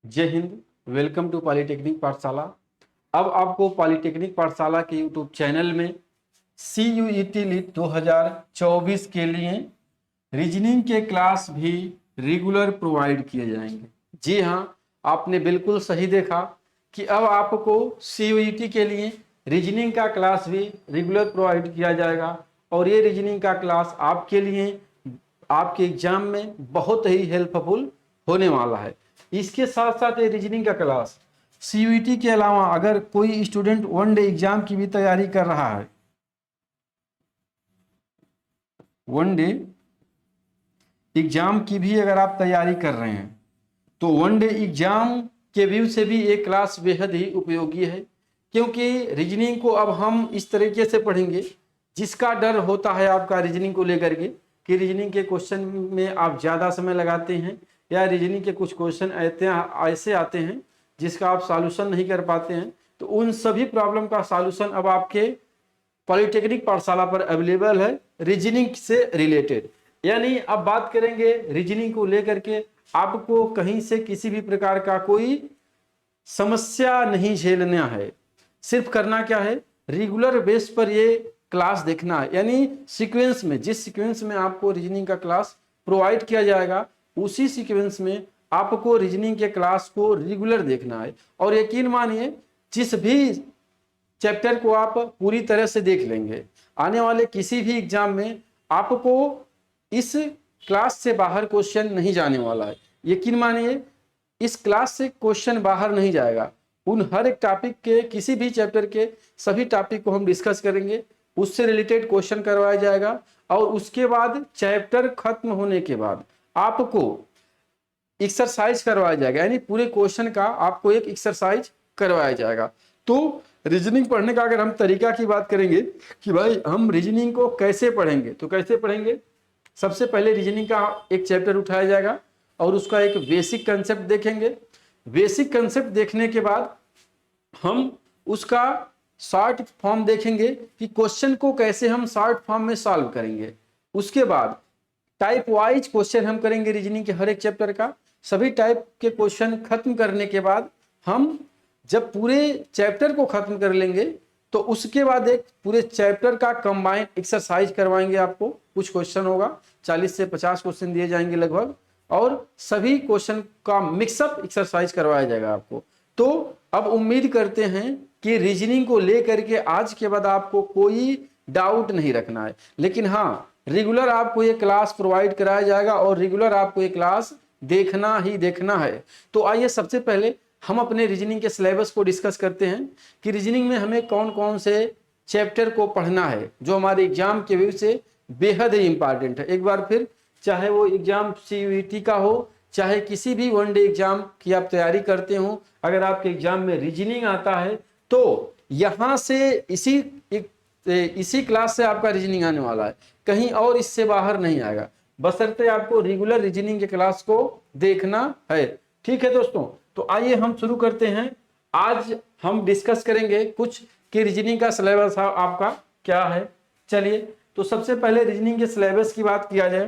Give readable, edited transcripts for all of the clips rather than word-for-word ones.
जय Hind. Welcome to polytechnic पाठशाला। अब आपको पॉलिटेक्निक पाठशाला के यूट्यूब चैनल में CUET लीट 2024 के लिए रीजनिंग के क्लास भी रेगुलर प्रोवाइड किए जाएंगे। जी हाँ, आपने बिल्कुल सही देखा कि अब आपको CUET के लिए रीजनिंग का क्लास भी रेगुलर प्रोवाइड किया जाएगा और ये रीजनिंग का क्लास आपके लिए आपके एग्जाम में बहुत ही हेल्पफुल होने वाला है। इसके साथ साथ ये रीजनिंग का क्लास CUET के अलावा अगर कोई स्टूडेंट वन डे एग्जाम की भी तैयारी कर रहा है, वन डे एग्जाम की भी अगर आप तैयारी कर रहे हैं तो वन डे एग्जाम के व्यू से भी ये क्लास बेहद ही उपयोगी है, क्योंकि रीजनिंग को अब हम इस तरीके से पढ़ेंगे जिसका डर होता है आपका रीजनिंग को लेकर के कि रीजनिंग के क्वेश्चन में आप ज़्यादा समय लगाते हैं या रीजनिंग के कुछ क्वेश्चन ऐसे आते हैं जिसका आप सॉल्यूशन नहीं कर पाते हैं, तो उन सभी प्रॉब्लम का सॉल्यूशन अब आपके पॉलिटेक्निक पाठशाला पर अवेलेबल है रीजनिंग से रिलेटेड। यानी अब बात करेंगे रीजनिंग को लेकर के, आपको कहीं से किसी भी प्रकार का कोई समस्या नहीं झेलना है। सिर्फ करना क्या है, रेगुलर बेस पर ये क्लास देखना है। यानी सीक्वेंस में, जिस सीक्वेंस में आपको रीजनिंग का क्लास प्रोवाइड किया जाएगा उसी सीक्वेंस में आपको रीजनिंग के क्लास को रेगुलर देखना है। और यकीन मानिए जिस भी चैप्टर को आप पूरी तरह से देख लेंगे, आने वाले किसी भी एग्जाम में आपको इस क्लास से बाहर क्वेश्चन नहीं जाने वाला है। यकीन मानिए इस क्लास से क्वेश्चन बाहर नहीं जाएगा। उन हर एक टॉपिक के, किसी भी चैप्टर के सभी टॉपिक को हम डिस्कस करेंगे, उससे रिलेटेड क्वेश्चन करवाया जाएगा और उसके बाद चैप्टर खत्म होने के बाद आपको एक्सरसाइज करवाया जाएगा। यानी पूरे क्वेश्चन का आपको एक एक्सरसाइज करवाया जाएगा। तो रीजनिंग पढ़ने का अगर हम तरीका की बात करेंगे कि भाई हम रीजनिंग को कैसे पढ़ेंगे, तो कैसे पढ़ेंगे, सबसे पहले रीजनिंग का एक चैप्टर उठाया जाएगा और उसका एक बेसिक कंसेप्ट देखेंगे। बेसिक कंसेप्ट देखने के बाद हम उसका शॉर्ट फॉर्म देखेंगे कि क्वेश्चन को कैसे हम शॉर्ट फॉर्म में सॉल्व करेंगे। उसके बाद टाइप वाइज क्वेश्चन हम करेंगे रीजनिंग के हर एक चैप्टर का। सभी टाइप के क्वेश्चन खत्म करने के बाद हम जब पूरे चैप्टर को खत्म कर लेंगे तो उसके बाद एक पूरे चैप्टर का कंबाइंड एक्सरसाइज करवाएंगे। आपको कुछ क्वेश्चन होगा, 40 से 50 क्वेश्चन दिए जाएंगे लगभग, और सभी क्वेश्चन का मिक्सअप एक्सरसाइज करवाया जाएगा आपको। तो अब उम्मीद करते हैं कि रीजनिंग को लेकर के आज के बाद आपको कोई डाउट नहीं रखना है। लेकिन हाँ, रेगुलर आपको ये क्लास प्रोवाइड कराया जाएगा और रेगुलर आपको ये क्लास देखना ही देखना है। तो आइए सबसे पहले हम अपने रीजनिंग के सिलेबस को डिस्कस करते हैं कि रीजनिंग में हमें कौन कौन से चैप्टर को पढ़ना है जो हमारे एग्जाम के व्यू से बेहद ही इंपॉर्टेंट है। एक बार फिर, चाहे वो एग्जाम CUET का हो, चाहे किसी भी वन डे एग्जाम की आप तैयारी करते हो, अगर आपके एग्जाम में रीजनिंग आता है तो यहाँ से इसी क्लास से आपका रीजनिंग आने वाला है, कहीं और इससे बाहर नहीं आएगा, बशर्ते आपको रेगुलर रीजनिंग के क्लास को देखना है। ठीक है दोस्तों, तो आइए हम शुरू करते हैं। आज हम डिस्कस करेंगे कुछ कि रीजनिंग का सिलेबस आपका क्या है। चलिए, तो सबसे पहले रीजनिंग के सिलेबस की बात किया जाए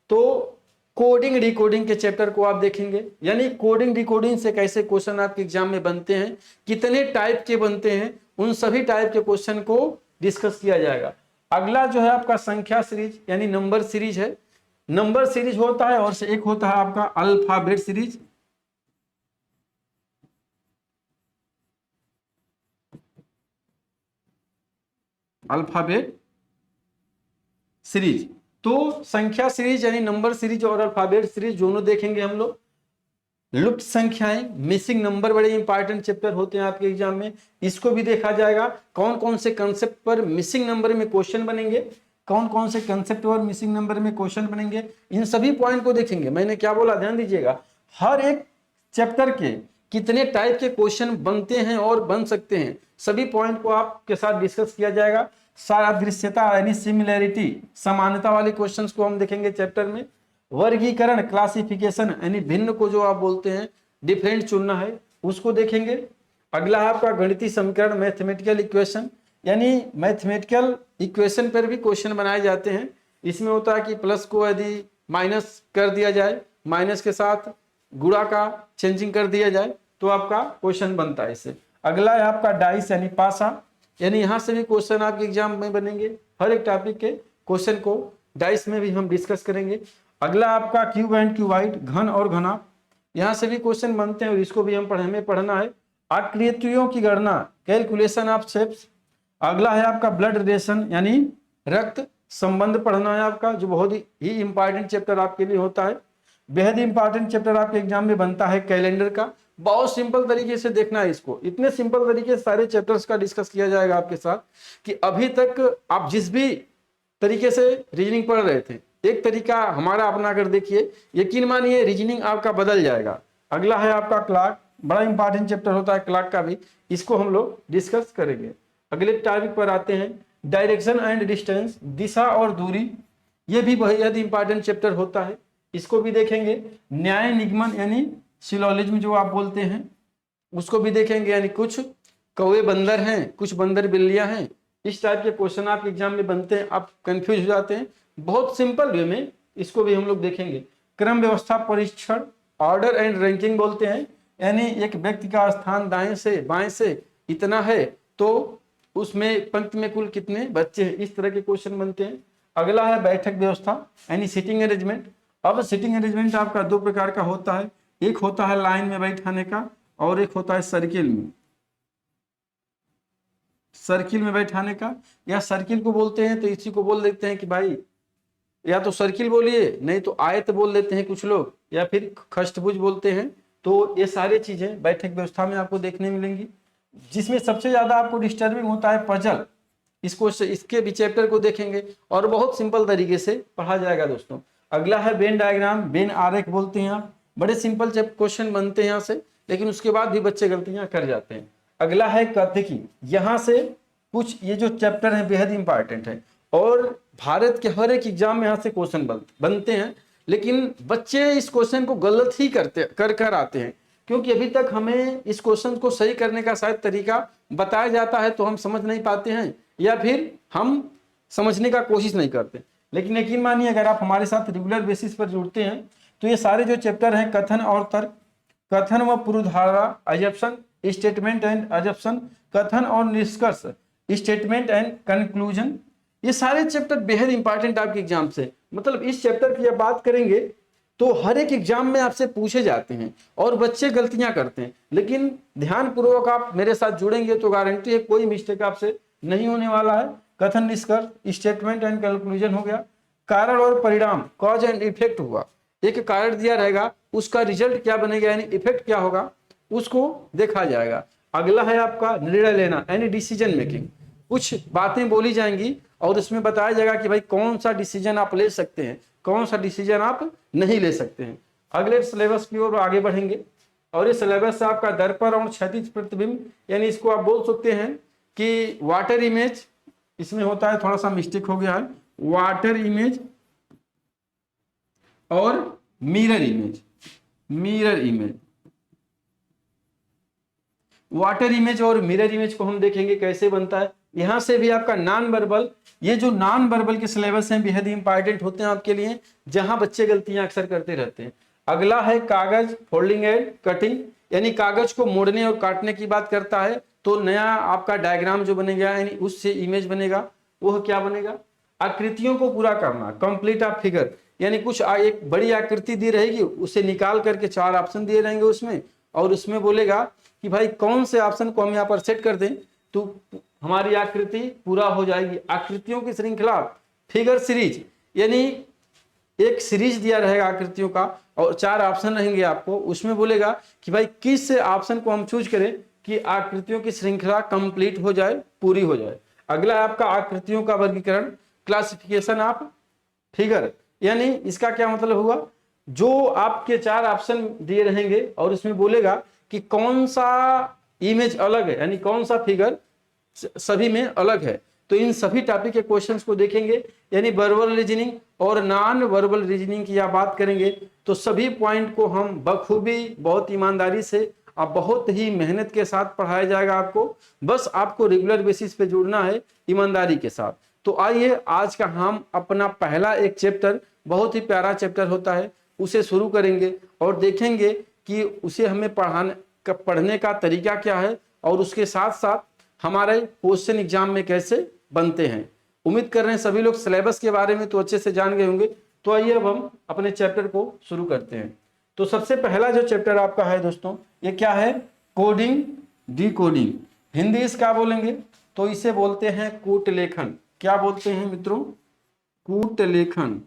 तो कोडिंग डिकोडिंग के चैप्टर को आप देखेंगे। यानी कोडिंग डिकोडिंग से कैसे क्वेश्चन आपके एग्जाम में बनते हैं, कितने टाइप के बनते हैं, उन सभी टाइप के क्वेश्चन को डिस्कस किया जाएगा। अगला जो है आपका संख्या सीरीज यानी नंबर सीरीज है। नंबर सीरीज होता है और एक होता है आपका अल्फाबेट सीरीज। अल्फाबेट सीरीज, तो संख्या सीरीज यानी नंबर सीरीज और अल्फाबेट सीरीज दोनों देखेंगे हम लोग। लुप्त संख्याएं, मिसिंग नंबर बड़े इंपॉर्टेंट चैप्टर होते हैं आपके एग्जाम में, इसको भी देखा जाएगा। कौन कौन से कंसेप्ट पर मिसिंग नंबर में क्वेश्चन बनेंगे, कौन कौन से कंसेप्ट पर मिसिंग नंबर में क्वेश्चन बनेंगे, इन सभी पॉइंट को देखेंगे। मैंने क्या बोला, ध्यान दीजिएगा। हर एक चैप्टर के कितने टाइप के क्वेश्चन बनते हैं और बन सकते हैं, सभी पॉइंट को आपके साथ डिस्कस किया जाएगा। सादृश्यता यानी सिमिलैरिटी, समानता वाले क्वेश्चंस को हम देखेंगे चैप्टर में। वर्गीकरण, क्लासिफिकेशन यानी भिन्न को जो आप बोलते हैं, डिफरेंट चुनना है, उसको देखेंगे। अगला है आपका गणितीय समीकरण, मैथमेटिकल इक्वेशन, यानी मैथमेटिकल इक्वेशन पर भी क्वेश्चन बनाए जाते हैं। इसमें होता है कि प्लस को यदि माइनस कर दिया जाए, माइनस के साथ गुणा का चेंजिंग कर दिया जाए तो आपका क्वेश्चन बनता है इससे। अगला है आपका डाइस यानी पासा, यानी यहाँ से भी क्वेश्चन आपके एग्जाम में बनेंगे। हर एक टॉपिक के क्वेश्चन को डाइस में भी हम डिस्कस करेंगे। अगला आपका क्यूब एंड क्यूबाइड, घन और घना, यहाँ से भी क्वेश्चन बनते हैं और इसको भी हमें पढ़ना है। आकृतियों की गणना, कैलकुलेशन ऑफ शेप्स। अगला है आपका ब्लड रिलेशन यानी रक्त संबंध पढ़ना है आपका, जो बहुत ही इंपॉर्टेंट चैप्टर आपके लिए होता है। बेहद इंपॉर्टेंट चैप्टर आपके एग्जाम में बनता है कैलेंडर का। बहुत सिंपल तरीके से देखना है इसको, इतने सिंपल तरीके से सारे चैप्टर्स का डिस्कस किया जाएगा आपके साथ कि अभी तक आप जिस भी तरीके से रीजनिंग पढ़ रहे थे, एक तरीका हमारा अपना कर देखिए, यकीन मानिए रीजनिंग आपका बदल जाएगा। अगला है आपका क्लॉक, बड़ा इंपॉर्टेंट चैप्टर होता है क्लॉक का भी, इसको हम लोग डिस्कस करेंगे। अगले टॉपिक पर आते हैं, डायरेक्शन एंड डिस्टेंस, दिशा और दूरी, ये भी बेहद इंपॉर्टेंट चैप्टर होता है, इसको भी देखेंगे। न्याय निगमन यानी सिलोजिज्म जो आप बोलते हैं, उसको भी देखेंगे, यानी कुछ कौवे बंदर हैं, कुछ बंदर बिल्लियां हैं, इस टाइप के क्वेश्चन आपके एग्जाम में बनते हैं, आप कंफ्यूज हो जाते हैं। बहुत सिंपल वे में इसको भी हम लोग देखेंगे। क्रम व्यवस्था परीक्षण, ऑर्डर एंड रैंकिंग बोलते हैं, यानी एक व्यक्ति का स्थान दाएं से बाएं से इतना है तो उसमें पंक्ति में कुल कितने बच्चे हैं, इस तरह के क्वेश्चन बनते हैं। अगला है बैठक व्यवस्था यानी सिटिंग अरेंजमेंट। अब सिटिंग अरेंजमेंट आपका दो प्रकार का होता है, एक होता है लाइन में बैठाने का और एक होता है सर्किल में, सर्किल में बैठाने का। या सर्किल को बोलते हैं तो इसी को बोल देते हैं कि भाई या तो सर्किल बोलिए, नहीं तो आयत बोल देते हैं कुछ लोग, या फिर खष्टभुज बोलते हैं। तो ये सारी चीजें बैठक व्यवस्था में आपको देखने मिलेंगी। जिसमें सबसे ज्यादा आपको डिस्टर्बिंग होता है पजल, इसके भी चैप्टर को देखेंगे और बहुत सिंपल तरीके से पढ़ा जाएगा दोस्तों। अगला है वेन डायग्राम, वेन आरेख बोलते हैं आप, बड़े सिंपल क्वेश्चन बनते हैं यहाँ से, लेकिन उसके बाद भी बच्चे गलतियां कर जाते हैं। अगला है कथकी, यहाँ से कुछ ये जो चैप्टर है बेहद इंपॉर्टेंट है और भारत के हर एक एग्जाम में यहाँ से क्वेश्चन बनते हैं, लेकिन बच्चे इस क्वेश्चन को गलत ही कर आते हैं, क्योंकि अभी तक हमें इस क्वेश्चन को सही करने का शायद तरीका बताया जाता है तो हम समझ नहीं पाते हैं, या फिर हम समझने का कोशिश नहीं करते। लेकिन यकीन मानिए अगर आप हमारे साथ रेगुलर बेसिस पर जुड़ते हैं तो ये सारे जो चैप्टर हैं, कथन और तर्क, कथन व पूर्वधारा, अजप्शन, स्टेटमेंट एंड अजप्शन, कथन और निष्कर्ष, स्टेटमेंट एंड कंक्लूजन, ये सारे चैप्टर बेहद इंपॉर्टेंट आपके एग्जाम से। मतलब इस चैप्टर की जब बात करेंगे तो हर एक एग्जाम में आपसे पूछे जाते हैं और बच्चे गलतियां करते हैं, लेकिन ध्यानपूर्वक आप मेरे साथ जुड़ेंगे तो गारंटी है कोई मिस्टेक आपसे नहीं होने वाला है। कथन, निष्कर्ष, स्टेटमेंट एंड कंक्लूजन हो गया। कारण और परिणाम, कॉज एंड इफेक्ट हुआ, एक कारण दिया रहेगा उसका रिजल्ट क्या बनेगा यानी इफेक्ट क्या होगा उसको देखा जाएगा। अगला है आपका निर्णय लेना यानी डिसीजन मेकिंग, कुछ बातें बोली जाएंगी और उसमें बताया जाएगा कि भाई कौन सा डिसीजन आप ले सकते हैं, कौन सा डिसीजन आप नहीं ले सकते हैं। अगले सिलेबस की ओर आगे बढ़ेंगे और ये सिलेबस आपका दर्पण और क्षैतिज प्रतिबिंब, यानी इसको आप बोल सकते हैं कि वाटर इमेज, इसमें होता है थोड़ा सा मिस्टेक हो गया है, वाटर इमेज और mirror image. Mirror image, water image और मिरर इमेज को हम देखेंगे कैसे बनता है। यहां से भी आपका नॉन वर्बल, ये जो नॉन वर्बल के सिलेबस हैं बेहद इंपॉर्टेंट होते हैं आपके लिए, जहां बच्चे गलतियां अक्सर करते रहते हैं। अगला है कागज, फोल्डिंग एंड कटिंग, यानी कागज को मोड़ने और काटने की बात करता है, तो नया आपका डायग्राम जो बनेगा यानी उससे इमेज बनेगा, वह क्या बनेगा, आकृतियों को पूरा करना, कंप्लीट ऑफ फिगर, यानी कुछ एक बड़ी आकृति दी रहेगी उसे निकाल करके 4 ऑप्शन दिए रहेंगे उसमें, और उसमें बोलेगा कि भाई कौन से ऑप्शन को हम यहाँ पर सेट कर दें तो हमारी आकृति पूरा हो जाएगी। आकृतियों की श्रृंखला, फिगर सीरीज, यानी एक सीरीज दिया रहेगा आकृतियों का और 4 ऑप्शन रहेंगे आपको, उसमें बोलेगा कि भाई किस ऑप्शन को हम चूज करें कि आकृतियों की श्रृंखला कंप्लीट हो जाए, पूरी हो जाए। अगला है आपका आकृतियों का वर्गीकरण, क्लासिफिकेशन ऑफ फिगर, यानी इसका क्या मतलब हुआ, जो आपके 4 ऑप्शन दिए रहेंगे और उसमें बोलेगा कि कौन सा इमेज अलग है, यानी कौन सा फिगर सभी में अलग है। तो इन सभी टॉपिक के क्वेश्चंस को देखेंगे, यानी वर्बल रीजनिंग और नॉन वर्बल रीजनिंग की आप बात करेंगे तो सभी पॉइंट को हम बखूबी, बहुत ईमानदारी से और बहुत ही मेहनत के साथ पढ़ाया जाएगा आपको। बस आपको रेगुलर बेसिस पे जुड़ना है ईमानदारी के साथ। तो आइए आज का हम अपना पहला एक चैप्टर, बहुत ही प्यारा चैप्टर होता है, उसे शुरू करेंगे और देखेंगे कि उसे हमें पढ़ने का तरीका क्या है और उसके साथ साथ हमारे क्वेश्चन एग्जाम में कैसे बनते हैं। उम्मीद कर रहे हैं सभी लोग सिलेबस के बारे में तो अच्छे से जान गए होंगे। तो आइए अब हम अपने चैप्टर को शुरू करते हैं। तो सबसे पहला जो चैप्टर आपका है दोस्तों, ये क्या है? Coding decoding. हिंदी इसका बोलेंगे तो इसे बोलते हैं कूट लेखन। क्या बोलते हैं मित्रों? कूट लेखन।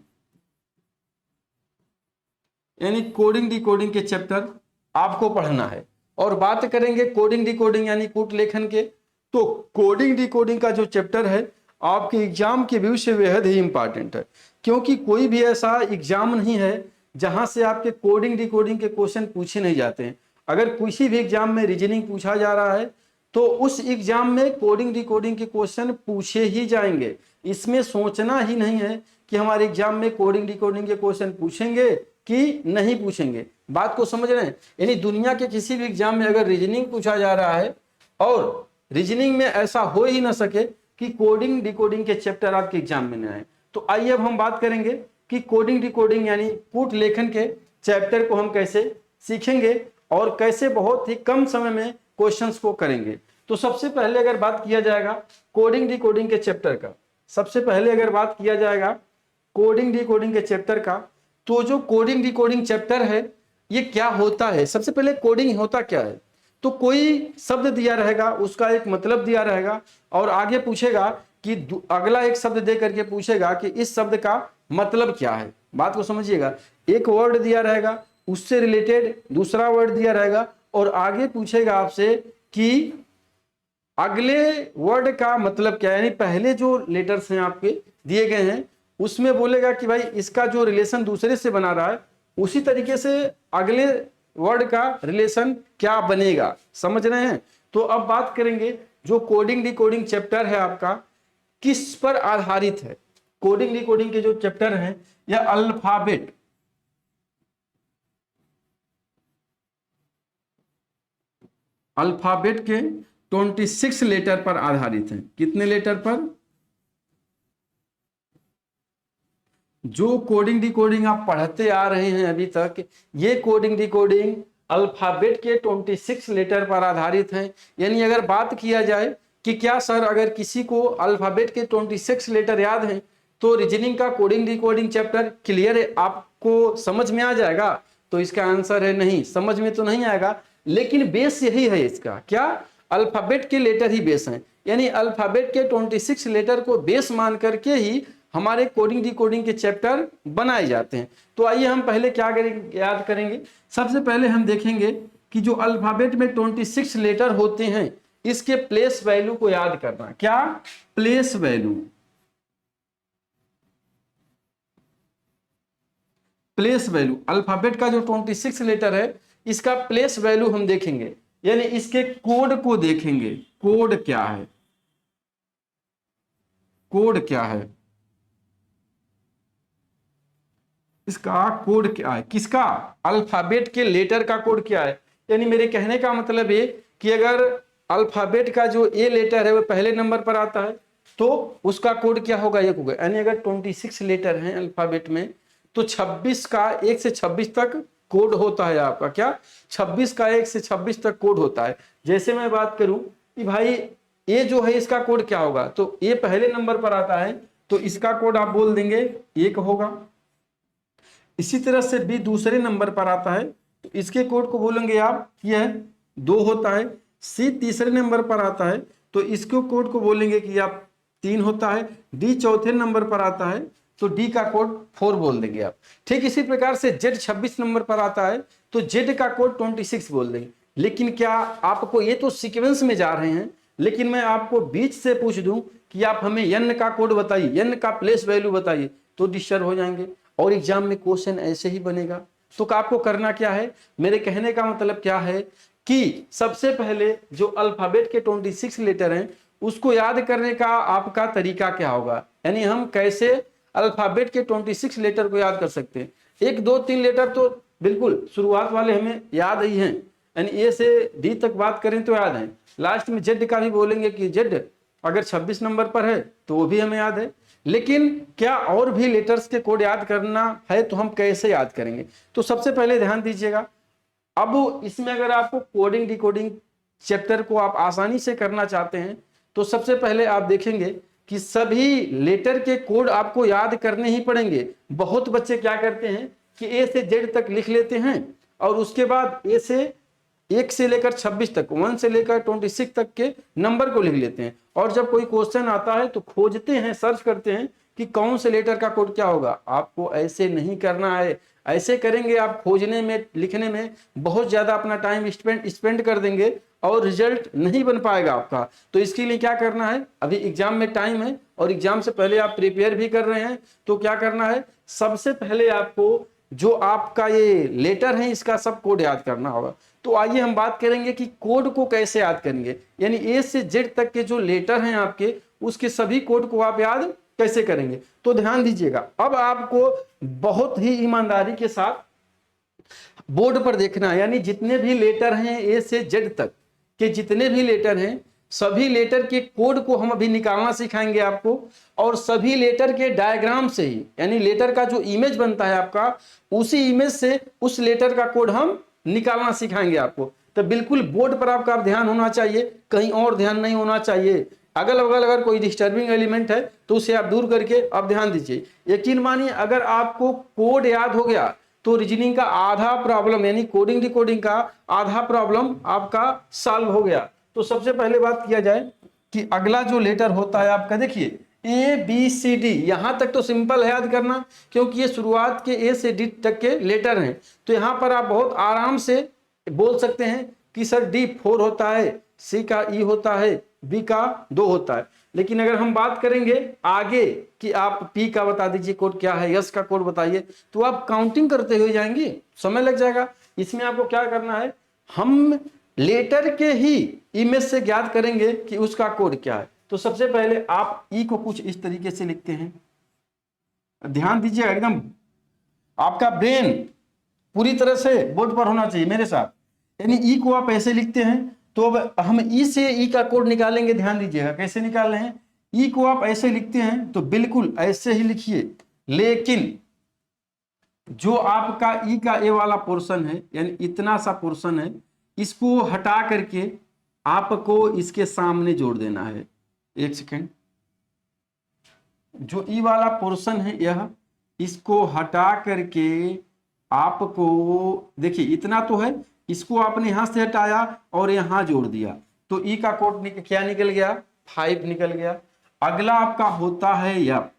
यानी कोडिंग डिकोडिंग के चैप्टर आपको पढ़ना है। और बात करेंगे कोडिंग डिकोडिंग यानी कूट लेखन के, तो कोडिंग डिकोडिंग का जो चैप्टर है आपके एग्जाम के व्यू से बेहद ही इंपॉर्टेंट है, क्योंकि कोई भी ऐसा एग्जाम नहीं है जहां से आपके कोडिंग डिकोडिंग के क्वेश्चन पूछे नहीं जाते हैं। अगर किसी भी एग्जाम में रीजनिंग पूछा जा रहा है तो उस एग्जाम में कोडिंग डिकोडिंग के क्वेश्चन पूछे ही जाएंगे। इसमें सोचना ही नहीं है कि हमारे एग्जाम में कोडिंग डिकोडिंग के क्वेश्चन पूछेंगे कि नहीं पूछेंगे। बात को समझ रहे हैं? यानी दुनिया के किसी भी एग्जाम में अगर रीजनिंग पूछा जा रहा है और रीजनिंग में ऐसा हो ही ना सके कि कोडिंग डिकोडिंग के चैप्टर आपके एग्जाम में न आए। तो आइए अब हम बात करेंगे कि कोडिंग डिकोडिंग यानी कूट लेखन के चैप्टर को हम कैसे सीखेंगे और कैसे बहुत ही कम समय में क्वेश्चंस को करेंगे। तो सबसे पहले अगर बात किया जाएगा कोडिंग डिकोडिंग के चैप्टर का, सबसे पहले अगर बात किया जाएगा कोडिंग डिकोडिंग के चैप्टर का, तो जो कोडिंग डिकोडिंग चैप्टर है ये क्या होता है? सबसे पहले कोडिंग होता क्या है? तो कोई शब्द दिया रहेगा, उसका एक मतलब दिया रहेगा और आगे पूछेगा कि अगला एक शब्द दे करके पूछेगा कि इस शब्द का मतलब क्या है। बात को समझिएगा, एक वर्ड दिया रहेगा, उससे रिलेटेड दूसरा वर्ड दिया रहेगा और आगे पूछेगा आपसे कि अगले वर्ड का मतलब क्या है। यानी पहले जो लेटर्स हैं आपके दिए गए हैं उसमें बोलेगा कि भाई इसका जो रिलेशन दूसरे से बना रहा है उसी तरीके से अगले वर्ड का रिलेशन क्या बनेगा। समझ रहे हैं? तो अब बात करेंगे जो कोडिंग डिकोडिंग चैप्टर है आपका किस पर आधारित है। कोडिंग डिकोडिंग के जो चैप्टर हैं यह अल्फाबेट के 26 लेटर पर आधारित है। कितने लेटर पर? जो कोडिंग डिकोडिंग आप पढ़ते आ रहे हैं अभी तक, ये कोडिंग डिकोडिंग अल्फाबेट के 26 लेटर पर आधारित है। यानी अगर बात किया जाए कि क्या सर अगर किसी को अल्फाबेट के 26 लेटर याद हैं तो रीजनिंग का कोडिंग डिकोडिंग चैप्टर क्लियर है, आपको समझ में आ जाएगा? तो इसका आंसर है नहीं, समझ में तो नहीं आएगा, लेकिन बेस यही है इसका। क्या? अल्फाबेट के लेटर ही बेस हैं। यानी अल्फाबेट के 26 लेटर को बेस मान करके ही हमारे कोडिंग डिकोडिंग के चैप्टर बनाए जाते हैं। तो आइए हम पहले क्या करेंगे, याद करेंगे। सबसे पहले हम देखेंगे कि जो अल्फाबेट में 26 लेटर होते हैं इसके प्लेस वैल्यू को याद करना। क्या? Place value. Place value alphabet का जो 26 लेटर है इसका प्लेस वैल्यू हम देखेंगे, यानी इसके कोड को देखेंगे। कोड क्या है? कोड क्या है? इसका कोड क्या है? किसका? अल्फाबेट के लेटर का कोड क्या है? यानी मेरे कहने का मतलब ये कि अगर अल्फाबेट का जो ए लेटर है वो पहले नंबर पर आता है तो उसका कोड क्या होगा? 1 होगा। यानी अगर 26 लेटर हैं अल्फाबेट में तो 26 का 1 से 26 तक कोड होता है आपका। क्या? 26 का 1 से 26 तक कोड होता है। जैसे मैं बात करूं कि भाई ए जो है इसका कोड क्या होगा, तो ए पहले नंबर पर आता है तो इसका कोड आप बोल देंगे 1 होगा। इसी तरह से बी दूसरे नंबर पर आता है तो इसके कोड को बोलेंगे आप यह 2 होता है। सी तीसरे नंबर पर आता है तो इसके कोड को बोलेंगे कि आप 3 होता है। डी चौथे नंबर पर आता है तो डी का कोड 4 बोल देंगे आप। ठीक इसी प्रकार से जेड 26 नंबर पर आता है तो जेड का कोड 26 बोल देंगे। लेकिन क्या आपको, ये तो सीक्वेंस में जा रहे हैं, लेकिन मैं आपको बीच से पूछ दूं कि आप हमें एन का कोड बताइए, एन का प्लेस वैल्यू बताइए, तो डिस्टर्ब हो जाएंगे और एग्जाम में क्वेश्चन ऐसे ही बनेगा। तो आपको करना क्या है? मेरे कहने का मतलब क्या है कि सबसे पहले जो अल्फाबेट के 26 लेटर हैं उसको याद करने का आपका तरीका क्या होगा। यानी हम कैसे अल्फाबेट के 26 लेटर को याद कर सकते हैं। 1 2 3 लेटर तो बिल्कुल शुरुआत वाले हमें याद ही हैं, यानी ए से डी तक बात करें तो याद है। लास्ट में जेड का भी बोलेंगे कि जेड अगर 26 नंबर पर है तो वो भी हमें याद है। लेकिन क्या और भी लेटर्स के कोड याद करना है तो हम कैसे याद करेंगे? तो सबसे पहले ध्यान दीजिएगा, अब इसमें अगर आपको कोडिंग डिकोडिंग चैप्टर को आप आसानी से करना चाहते हैं तो सबसे पहले आप देखेंगे कि सभी लेटर के कोड आपको याद करने ही पड़ेंगे। बहुत बच्चे क्या करते हैं कि ए से जेड तक लिख लेते हैं और उसके बाद ए से 1 से लेकर 26 तक, 1 से लेकर 26 तक के नंबर को लिख लेते हैं, और जब कोई क्वेश्चन आता है तो खोजते हैं, सर्च करते हैं कि कौन से लेटर का कोड क्या होगा। आपको ऐसे नहीं करना है। ऐसे करेंगे आप खोजने में, लिखने में बहुत ज्यादा अपना टाइम स्पेंड कर देंगे और रिजल्ट नहीं बन पाएगा आपका। तो इसके लिए क्या करना है, अभी एग्जाम में टाइम है और एग्जाम से पहले आप प्रिपेयर भी कर रहे हैं, तो क्या करना है, सबसे पहले आपको जो आपका ये लेटर है इसका सब कोड याद करना होगा। तो आइए हम बात करेंगे कि कोड को कैसे याद करेंगे, यानी ए से जेड तक के जो लेटर हैं आपके, उसके सभी कोड को आप याद कैसे करेंगे। तो ध्यान दीजिएगा, अब आपको बहुत ही ईमानदारी के साथ बोर्ड पर देखना है, यानी जितने भी लेटर हैं ए से जेड तक के जितने भी लेटर हैं, सभी लेटर के कोड को हम अभी निकालना सिखाएंगे आपको, और सभी लेटर के डायग्राम से ही, यानी लेटर का जो इमेज बनता है आपका, उसी इमेज से उस लेटर का कोड हम निकालना सिखाएंगे आपको। तो बिल्कुल बोर्ड पर आपका ध्यान होना चाहिए, कहीं और ध्यान नहीं होना चाहिए। अगल बगल अगर कोई डिस्टर्बिंग एलिमेंट है तो उसे आप दूर करके आप ध्यान दीजिए। यकीन मानिए, अगर आपको कोड याद हो गया तो रीजनिंग का आधा प्रॉब्लम, यानी कोडिंग डिकोडिंग का आधा प्रॉब्लम आपका सॉल्व हो गया। तो सबसे पहले बात किया जाए कि अगला जो लेटर होता है आपका, देखिए ए बी सी डी, यहां तक तो सिंपल है याद करना, क्योंकि ये शुरुआत के ए से डी तक के लेटर हैं। तो यहां पर आप बहुत आराम से बोल सकते हैं कि सर डी 4 होता है, सी का ई होता है, बी का 2 होता है। लेकिन अगर हम बात करेंगे आगे कि आप पी का बता दीजिए कोड क्या है, यस का कोड बताइए, तो आप काउंटिंग करते हुए जाएंगे, समय लग जाएगा। इसमें आपको क्या करना है, हम लेटर के ही इमेज से ज्ञात करेंगे कि उसका कोड क्या है। तो सबसे पहले आप ई को कुछ इस तरीके से लिखते हैं, ध्यान दीजिए, एकदम आपका ब्रेन पूरी तरह से बोर्ड पर होना चाहिए मेरे साथ। यानी ई को आप ऐसे लिखते हैं, तो अब हम ई से ई का कोड निकालेंगे। ध्यान दीजिएगा कैसे निकाल रहे हैं, ई को आप ऐसे लिखते हैं तो बिल्कुल ऐसे ही लिखिए, लेकिन जो आपका ई का ए वाला पोर्शन है, यानी इतना सा पोर्शन है, इसको हटा करके आपको इसके सामने जोड़ देना है। एक सेकेंड, जो ई वाला पोर्शन है यह, इसको हटा करके आपको, देखिए इतना तो है, इसको आपने यहां से हटाया और यहां जोड़ दिया, तो ई का कोड क्या निकल गया, 5 निकल गया। अगला आपका होता है यप,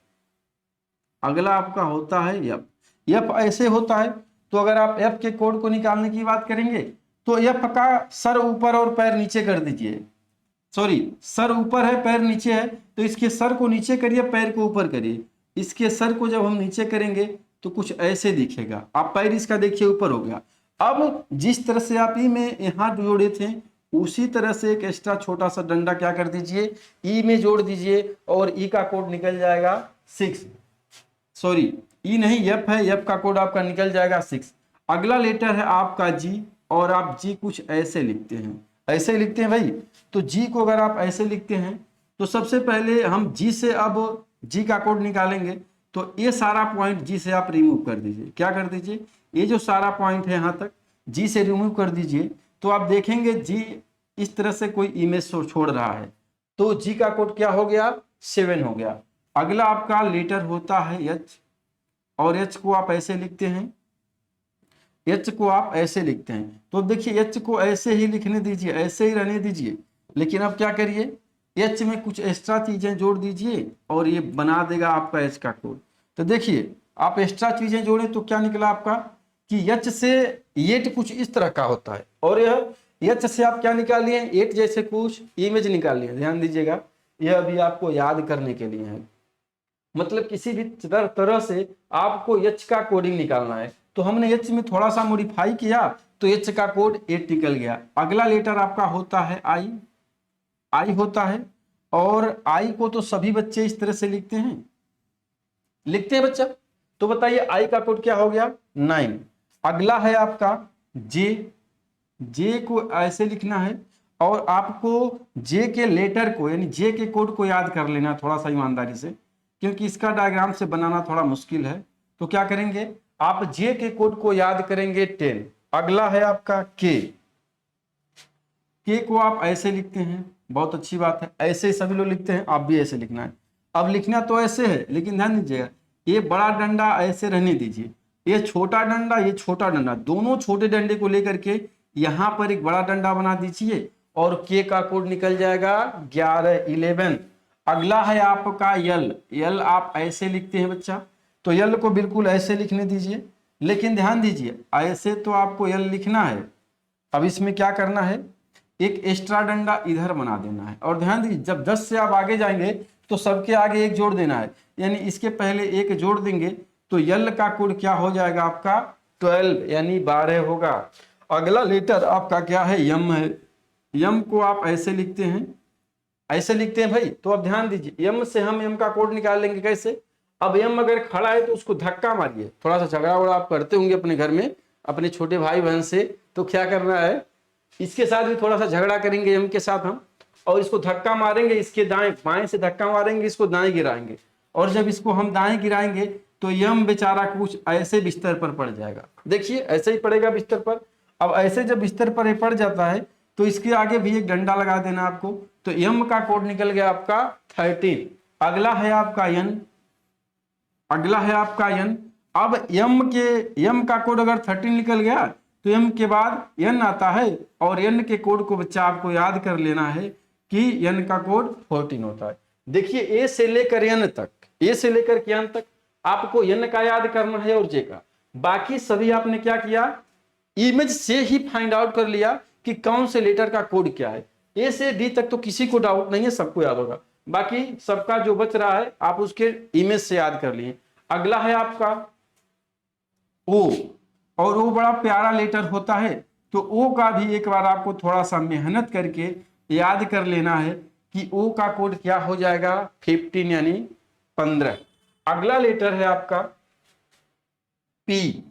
अगला आपका होता है यप। यप ऐसे होता है, तो अगर आप एफ के कोड को निकालने की बात करेंगे तो एफ का सर ऊपर और पैर नीचे कर दीजिए, सॉरी सर ऊपर है पैर नीचे है, तो इसके सर को नीचे करिए, पैर को ऊपर करिए। इसके सर को जब हम नीचे करेंगे तो कुछ ऐसे दिखेगा, आप पैर इसका देखिए ऊपर हो गया। अब जिस तरह से आप ई में यहाँ जोड़े थे, उसी तरह से एक एक्स्ट्रा छोटा सा डंडा क्या कर दीजिए, ई में जोड़ दीजिए, और ई का कोड निकल जाएगा 6, सॉरी ई नहीं एफ है, एफ का कोड आपका निकल जाएगा 6। अगला लेटर है आपका जी, और आप जी कुछ ऐसे लिखते हैं, ऐसे लिखते हैं भाई। तो जी को अगर आप ऐसे लिखते हैं तो सबसे पहले हम जी से अब जी का कोड निकालेंगे, तो ये सारा पॉइंट जी से आप रिमूव कर दीजिए। क्या कर दीजिए, ये जो सारा पॉइंट है यहाँ तक जी से रिमूव कर दीजिए, तो आप देखेंगे जी इस तरह से कोई इमेज छोड़ रहा है, तो जी का कोड क्या हो गया, 7 हो गया। अगला आपका लेटर होता है एच, और एच को आप ऐसे लिखते हैं, एच को आप ऐसे लिखते हैं। तो देखिए एच को ऐसे ही लिखने दीजिए, ऐसे ही रहने दीजिए, लेकिन अब क्या करिए, एच में कुछ एक्स्ट्रा चीजें जोड़ दीजिए और ये बना देगा आपका एच का कोड। तो देखिए आप एक्स्ट्रा चीजें जोड़े तो क्या निकला आपका कि एच से एट कुछ इस तरह का होता है, और यह एच से आप क्या निकाल लिए, एट जैसे कुछ इमेज निकाल लिए। ध्यान दीजिएगा, यह अभी आपको याद करने के लिए है, मतलब किसी भी तरह से आपको एच का कोडिंग निकालना है। तो हमने एच में थोड़ा सा मॉडिफाई किया, तो एच का कोड 8 निकल गया। अगला लेटर आपका होता है आई, आई होता है, और आई को तो सभी बच्चे इस तरह से लिखते हैं, लिखते हैं बच्चा। तो बताइए आई का कोड क्या हो गया, 9। अगला है आपका जे, जे को ऐसे लिखना है, और आपको जे के लेटर को, यानी जे के कोड को याद कर लेना थोड़ा सा ईमानदारी से। क्योंकि इसका डायग्राम से बनाना थोड़ा मुश्किल है। तो क्या करेंगे, आप जे के कोड को याद करेंगे 10। अगला है आपका के को आप ऐसे लिखते हैं, बहुत अच्छी बात है, ऐसे सभी लोग लिखते हैं, आप भी ऐसे लिखना है। अब लिखना तो ऐसे है, लेकिन ध्यान दीजिएगा, ये बड़ा डंडा ऐसे रहने दीजिए, ये छोटा डंडा, ये छोटा डंडा, दोनों छोटे डंडे को लेकर के यहां पर एक बड़ा डंडा बना दीजिए और के का कोड निकल जाएगा 11 11। अगला है आपका यल आप ऐसे लिखते हैं बच्चा, तो यल को बिल्कुल ऐसे लिखने दीजिए, लेकिन ध्यान दीजिए ऐसे तो आपको यल लिखना है। अब इसमें क्या करना है, एक एक्स्ट्रा डंडा इधर बना देना है, और ध्यान दीजिए जब 10 से आप आगे जाएंगे तो सबके आगे एक जोड़ देना है, यानी इसके पहले एक जोड़ देंगे तो यल का कोड क्या हो जाएगा आपका 12 यानी 12 होगा। अगला लेटर आपका क्या है, यम है। यम को आप ऐसे लिखते हैं, ऐसे लिखते हैं भाई। तो अब ध्यान दीजिए, यम से हम यम का कोड निकाल लेंगे कैसे। अब यम अगर खड़ा है तो उसको धक्का मारिए, थोड़ा सा झगड़ा वगड़ा आप करते होंगे अपने घर में अपने छोटे भाई बहन से, तो क्या करना है, इसके साथ भी थोड़ा सा झगड़ा करेंगे यम के साथ हम, और इसको धक्का मारेंगे, इसके दाएं बाएं से धक्का मारेंगे, इसको दाएं गिराएंगे, और जब इसको हम दाएं गिराएंगे तो यम बेचारा कुछ ऐसे बिस्तर पर पड़ जाएगा। देखिए ऐसे ही पड़ेगा बिस्तर पर। अब ऐसे जब बिस्तर पर पड़ जाता है तो इसके आगे भी एक डंडा लगा देना आपको, तो यम का कोड निकल गया आपका 13। अगला है आपका यन, अगला है आपका यन। अब यम का कोड अगर 13 निकल गया तो यम के बाद यन आता है, और यन के कोड को बच्चा आपको याद कर लेना है कि यन का कोड 14 होता है। देखिए ए से लेकर यन तक, ए से लेकर के यन तक आपको यन का याद करना है और जे का। बाकी सभी आपने क्या किया, इमेज से ही फाइंड आउट कर लिया कि कौन से लेटर का कोड क्या है। ए से डी तक तो किसी को डाउट नहीं है, सबको याद होगा। बाकी सबका जो बच रहा है आप उसके इमेज से याद कर लिए। अगला है आपका ओ, और वो बड़ा प्यारा लेटर होता है, तो ओ का भी एक बार आपको थोड़ा सा मेहनत करके याद कर लेना है कि ओ का कोड क्या हो जाएगा 15 यानी 15। अगला लेटर है आपका पी।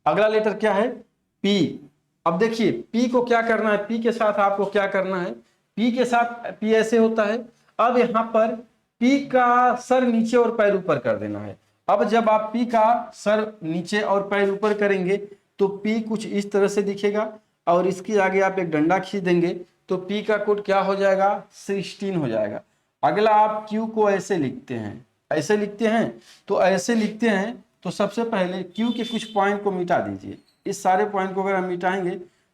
अगला लेटर क्या है, पी। अब देखिए पी को क्या करना है, पी के साथ आपको क्या करना है, पी के साथ पी ऐसे होता है। अब यहां पर पी का सर नीचे और पैर ऊपर कर देना है। अब जब आप पी का सर नीचे और पैर ऊपर करेंगे तो पी कुछ इस तरह से दिखेगा, और इसके आगे आप एक डंडा खींच देंगे तो पी का कोड क्या हो जाएगा 16 हो जाएगा। अगला आप क्यू को ऐसे लिखते हैं, ऐसे लिखते हैं, तो ऐसे लिखते हैं तो सबसे पहले क्यू के कुछ पॉइंट को मिटा दीजिए। इस सारे पॉइंट को अगर हम मिटाएंगे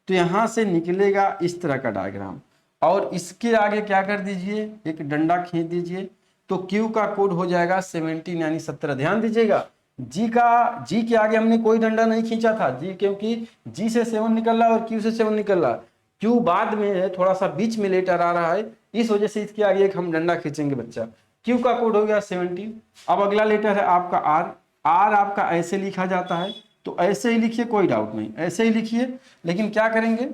तो यहां से निकलेगा इस तरह का डायग्राम, और इसके आगे क्या कर दीजिए एक डंडा खींच दीजिए, तो क्यू का कोड हो जाएगा 17 यानी 17। ध्यान दीजिएगा जी के आगे हमने कोई डंडा नहीं खींचा था, जी क्योंकि जी से 7 निकल रहा है और क्यू से 7 निकल रहा है, क्यू बाद में है, थोड़ा सा बीच में लेटर आ रहा है, इस वजह से इसके आगे एक हम डंडा खींचेंगे बच्चा। क्यू का कोड हो गया 17। अब अगला लेटर है आपका आर। आर आपका ऐसे लिखा जाता है, तो ऐसे ही लिखिए, कोई डाउट नहीं, ऐसे ही लिखिए, लेकिन क्या करेंगे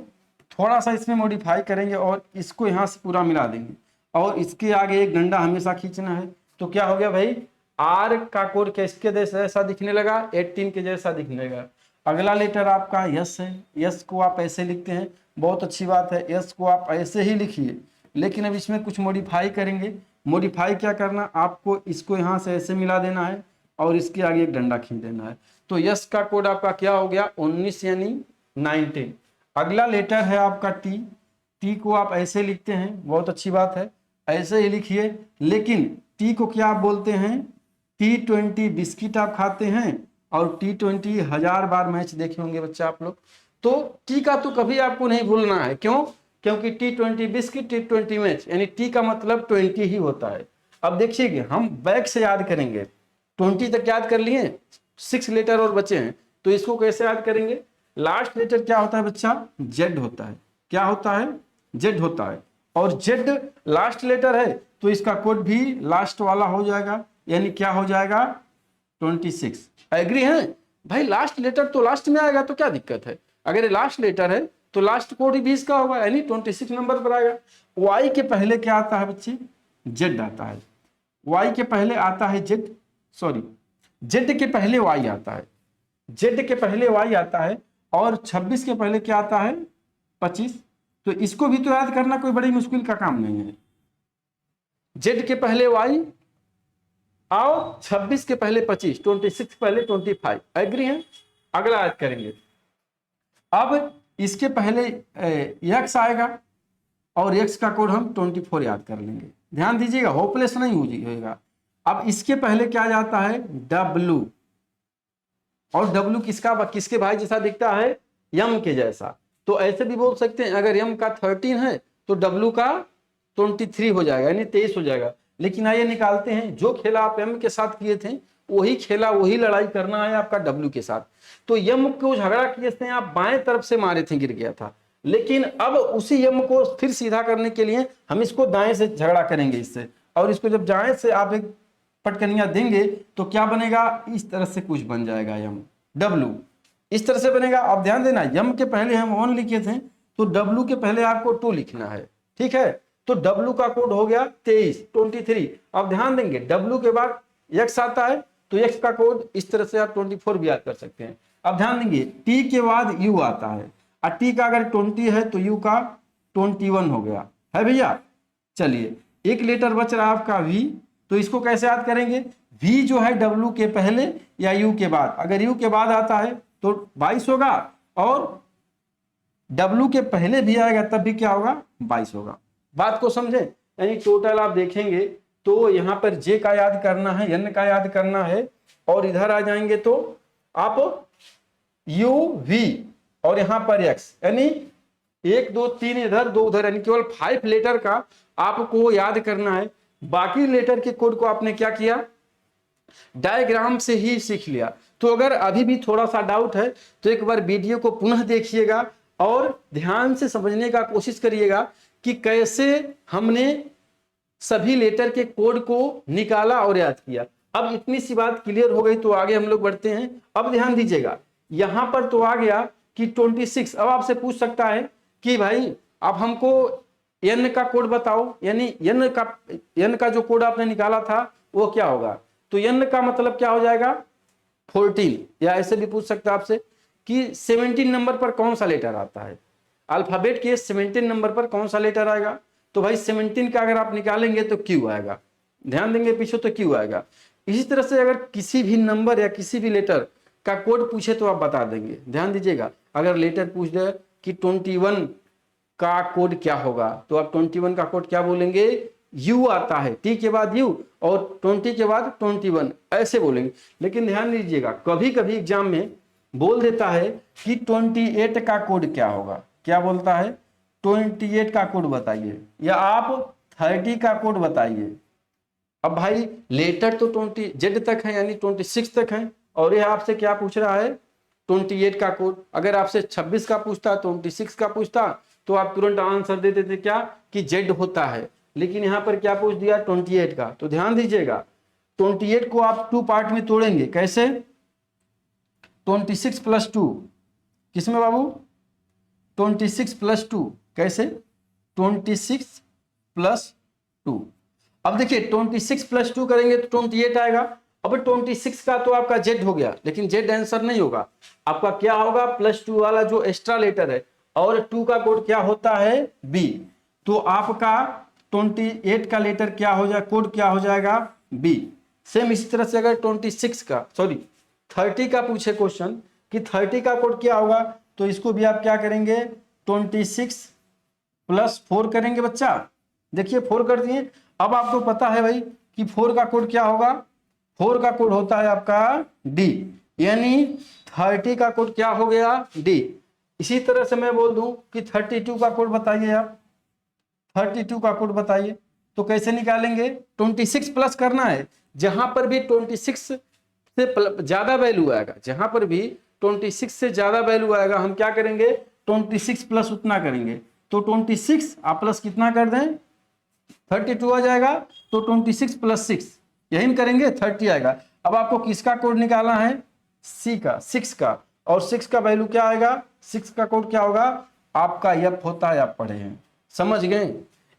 थोड़ा सा इसमें मॉडिफाई करेंगे और इसको यहाँ से पूरा मिला देंगे, और इसके आगे एक डंडा हमेशा खींचना है। तो क्या हो गया भाई, आर का कोड किसके जैसा दिखने लगा 18 के जैसा दिखने लगा। अगला लेटर आपका यस है। यस को आप ऐसे लिखते हैं, बहुत अच्छी बात है, यस को आप ऐसे ही लिखिए, लेकिन अब इसमें कुछ मॉडिफाई करेंगे। मॉडिफाई क्या करना, आपको इसको यहाँ से ऐसे मिला देना है और इसके आगे एक डंडा खींच देना है। तो यस का कोड आपका क्या हो गया 19 यानी 19। अगला लेटर है आपका टी। टी को आप ऐसे लिखते हैं, बहुत अच्छी बात है, ऐसे ही लिखिए, लेकिन टी को क्या आप बोलते हैं T20 बिस्किट आप खाते हैं, और T20 1000 बार मैच देखे होंगे बच्चा आप लोग, तो टी का तो कभी आपको नहीं भूलना है। क्यों, क्योंकि T20 बिस्किट T20 मैच, यानी टी का मतलब 20 ही होता है। अब देखिए हम बैक से याद करेंगे, 20 तक याद कर लिए, 6 लेटर और बचे हैं, तो इसको कैसे याद करेंगे, लास्ट लेटर क्या होता है बच्चा जेड होता है। क्या होता है, जेड होता है, और जेड लास्ट लेटर है तो इसका कोड भी लास्ट वाला हो जाएगा, यानी क्या हो जाएगा 26। एग्री है भाई, लास्ट लेटर तो लास्ट में आएगा तो क्या दिक्कत है, अगर लास्ट लेटर है तो लास्ट कोड ही 20 का होगा, यानी 26 नंबर पर आएगा। वाई के पहले क्या आता है बच्चे, जेड आता है। वाई के पहले आता है जेड, सॉरी जेड के पहले वाई आता है, जेड के पहले वाई आता है, और 26 के पहले क्या आता है 25। तो इसको भी तो याद करना कोई बड़ी मुश्किल का काम नहीं है। जेड के पहले वाई, और 26 के पहले 25, 26 के पहले 25। एग्री हैं? अगला याद करेंगे। अब इसके पहले x आएगा और x का कोड हम 24 याद कर लेंगे। ध्यान दीजिएगा, होपलेस नहीं होगा। अब इसके पहले क्या जाता है? W, और W किसके भाई जैसा दिखता है? M के जैसा। तो ऐसे भी बोल सकते हैं, अगर M का 13 है तो W का 23 हो जाएगा, यानी 23 हो जाएगा। लेकिन आइए निकालते हैं, जो खेला आप M के साथ किए थे वही खेला, वही लड़ाई करना है आपका W के साथ। तो M को झगड़ा किए थे आप बाएं तरफ से मारे थे, गिर गया था। लेकिन अब उसी M को फिर सीधा करने के लिए हम इसको दाएं से झगड़ा करेंगे इससे, और इसको जब दाएं से आप एक पटकनिया देंगे तो क्या बनेगा? इस तरह से कुछ बन जाएगा M W, इस तरह से बनेगा। अब ध्यान देना, M के पहले हम 1 लिखे थे तो W के पहले आपको 2 लिखना है, ठीक है। तो W का कोड हो गया 23। अब ध्यान देंगे, W के बाद X आता है तो X का कोड इस तरह से आप 24 भी याद कर सकते हैं। अब ध्यान देंगे, T के बाद U आता है, और T का अगर 20 है तो U का 21 हो गया है भैया। चलिए, एक लेटर बच रहा आपका V, तो इसको कैसे याद करेंगे? V जो है W के पहले या U के बाद, अगर U के बाद आता है तो 22 होगा, और W के पहले भी आएगा तब भी क्या होगा? 22 होगा। बात को समझे? यानी टोटल आप देखेंगे तो यहाँ पर J का याद करना है, N का याद करना है, और इधर आ जाएंगे तो आप U V और यहाँ पर X, यानी 1 2 3 इधर 2 उधर, यानी केवल 5 लेटर का आपको याद करना है। बाकी लेटर के कोड को आपने क्या किया? डायग्राम से ही सीख लिया। तो अगर अभी भी थोड़ा सा डाउट है तो एक बार वीडियो को पुनः देखिएगा और ध्यान से समझने का कोशिश करिएगा कि कैसे हमने सभी लेटर के कोड को निकाला और याद किया। अब इतनी सी बात क्लियर हो गई तो आगे हम लोग बढ़ते हैं। अब ध्यान दीजिएगा, यहां पर तो आ गया कि 26। अब आपसे पूछ सकता है कि भाई अब हमको n का कोड बताओ, यानी n का जो कोड आपने निकाला था वो क्या होगा? तो n का मतलब क्या हो जाएगा? 14। या ऐसे भी पूछ सकता है आपसे कि 17 नंबर पर कौन सा लेटर आता है? अल्फाबेट के 17 नंबर पर कौन सा लेटर आएगा? तो भाई 17 का अगर आप निकालेंगे तो Q आएगा। ध्यान देंगे पीछे तो Q आएगा। इसी तरह से अगर किसी भी नंबर या किसी भी लेटर का कोड पूछे तो आप बता देंगे। ध्यान दीजिएगा, अगर लेटर पूछ दे कि 21 का कोड क्या होगा तो आप 21 का कोड क्या बोलेंगे? U आता है, T के बाद U और 20 के बाद 21, ऐसे बोलेंगे। लेकिन ध्यान दीजिएगा, कभी कभी एग्जाम में बोल देता है कि 28 का कोड क्या होगा। क्या बोलता है? 28 का कोड बताइए, या आप 30 का कोड बताइए। अब भाई लेटर तो 20 Z तक है, यानी 26 तक है, और यह आपसे क्या पूछ रहा है? 28 का कोड। अगर आपसे 26 का पूछता, 26 का पूछता तो आप तुरंत आंसर दे देते क्या कि Z होता है। लेकिन यहाँ पर क्या पूछ दिया? 28 का। तो ध्यान दीजिएगा, 28 को आप 2 पार्ट में तोड़ेंगे। कैसे? 26 + 2 किसमें बाबू? 26 + 2 कैसे? 26 + 2। अब देखिए 26 + 2 करेंगे तो 28 आएगा। अब 26 का तो आपका Z हो गया, लेकिन Z आंसर नहीं होगा। आपका क्या होगा? +2 वाला जो एक्स्ट्रा लेटर है, और 2 का कोड क्या होता है? B। तो आपका 28 का लेटर क्या हो जाए? कोड क्या हो जाएगा? B। सेम इसी तरह से अगर 30 का पूछे क्वेश्चन कि 30 का कोड क्या होगा, तो इसको भी आप क्या करेंगे? 26 + 4 करेंगे बच्चा। देखिए 4 कर दिए। अब आपको पता है भाई कि 4 का कोड क्या होगा? 4 का कोड होता है आपका D, यानी 30 का कोड क्या हो गया? D। इसी तरह से मैं बोल दूं कि 32 का कोड बताइए आप, 32 का कोड बताइए। तो कैसे निकालेंगे? 26 प्लस करना है। जहां पर भी 26 से ज्यादा वैल्यू आएगा, जहां पर भी 26 से ज्यादा वैल्यू आएगा, हम क्या करेंगे? 26 प्लस उतना करेंगे। तो 26 आप प्लस कितना कर दें? 32 आ जाएगा। तो 26 + 6 यही करेंगे, 30 आएगा। अब आपको किसका कोड निकालना है? C का, 6 का। और 6 का वैल्यू क्या आएगा? 6 का कोड क्या होगा? आपका F होता है, आप पढ़े हैं, समझ गए?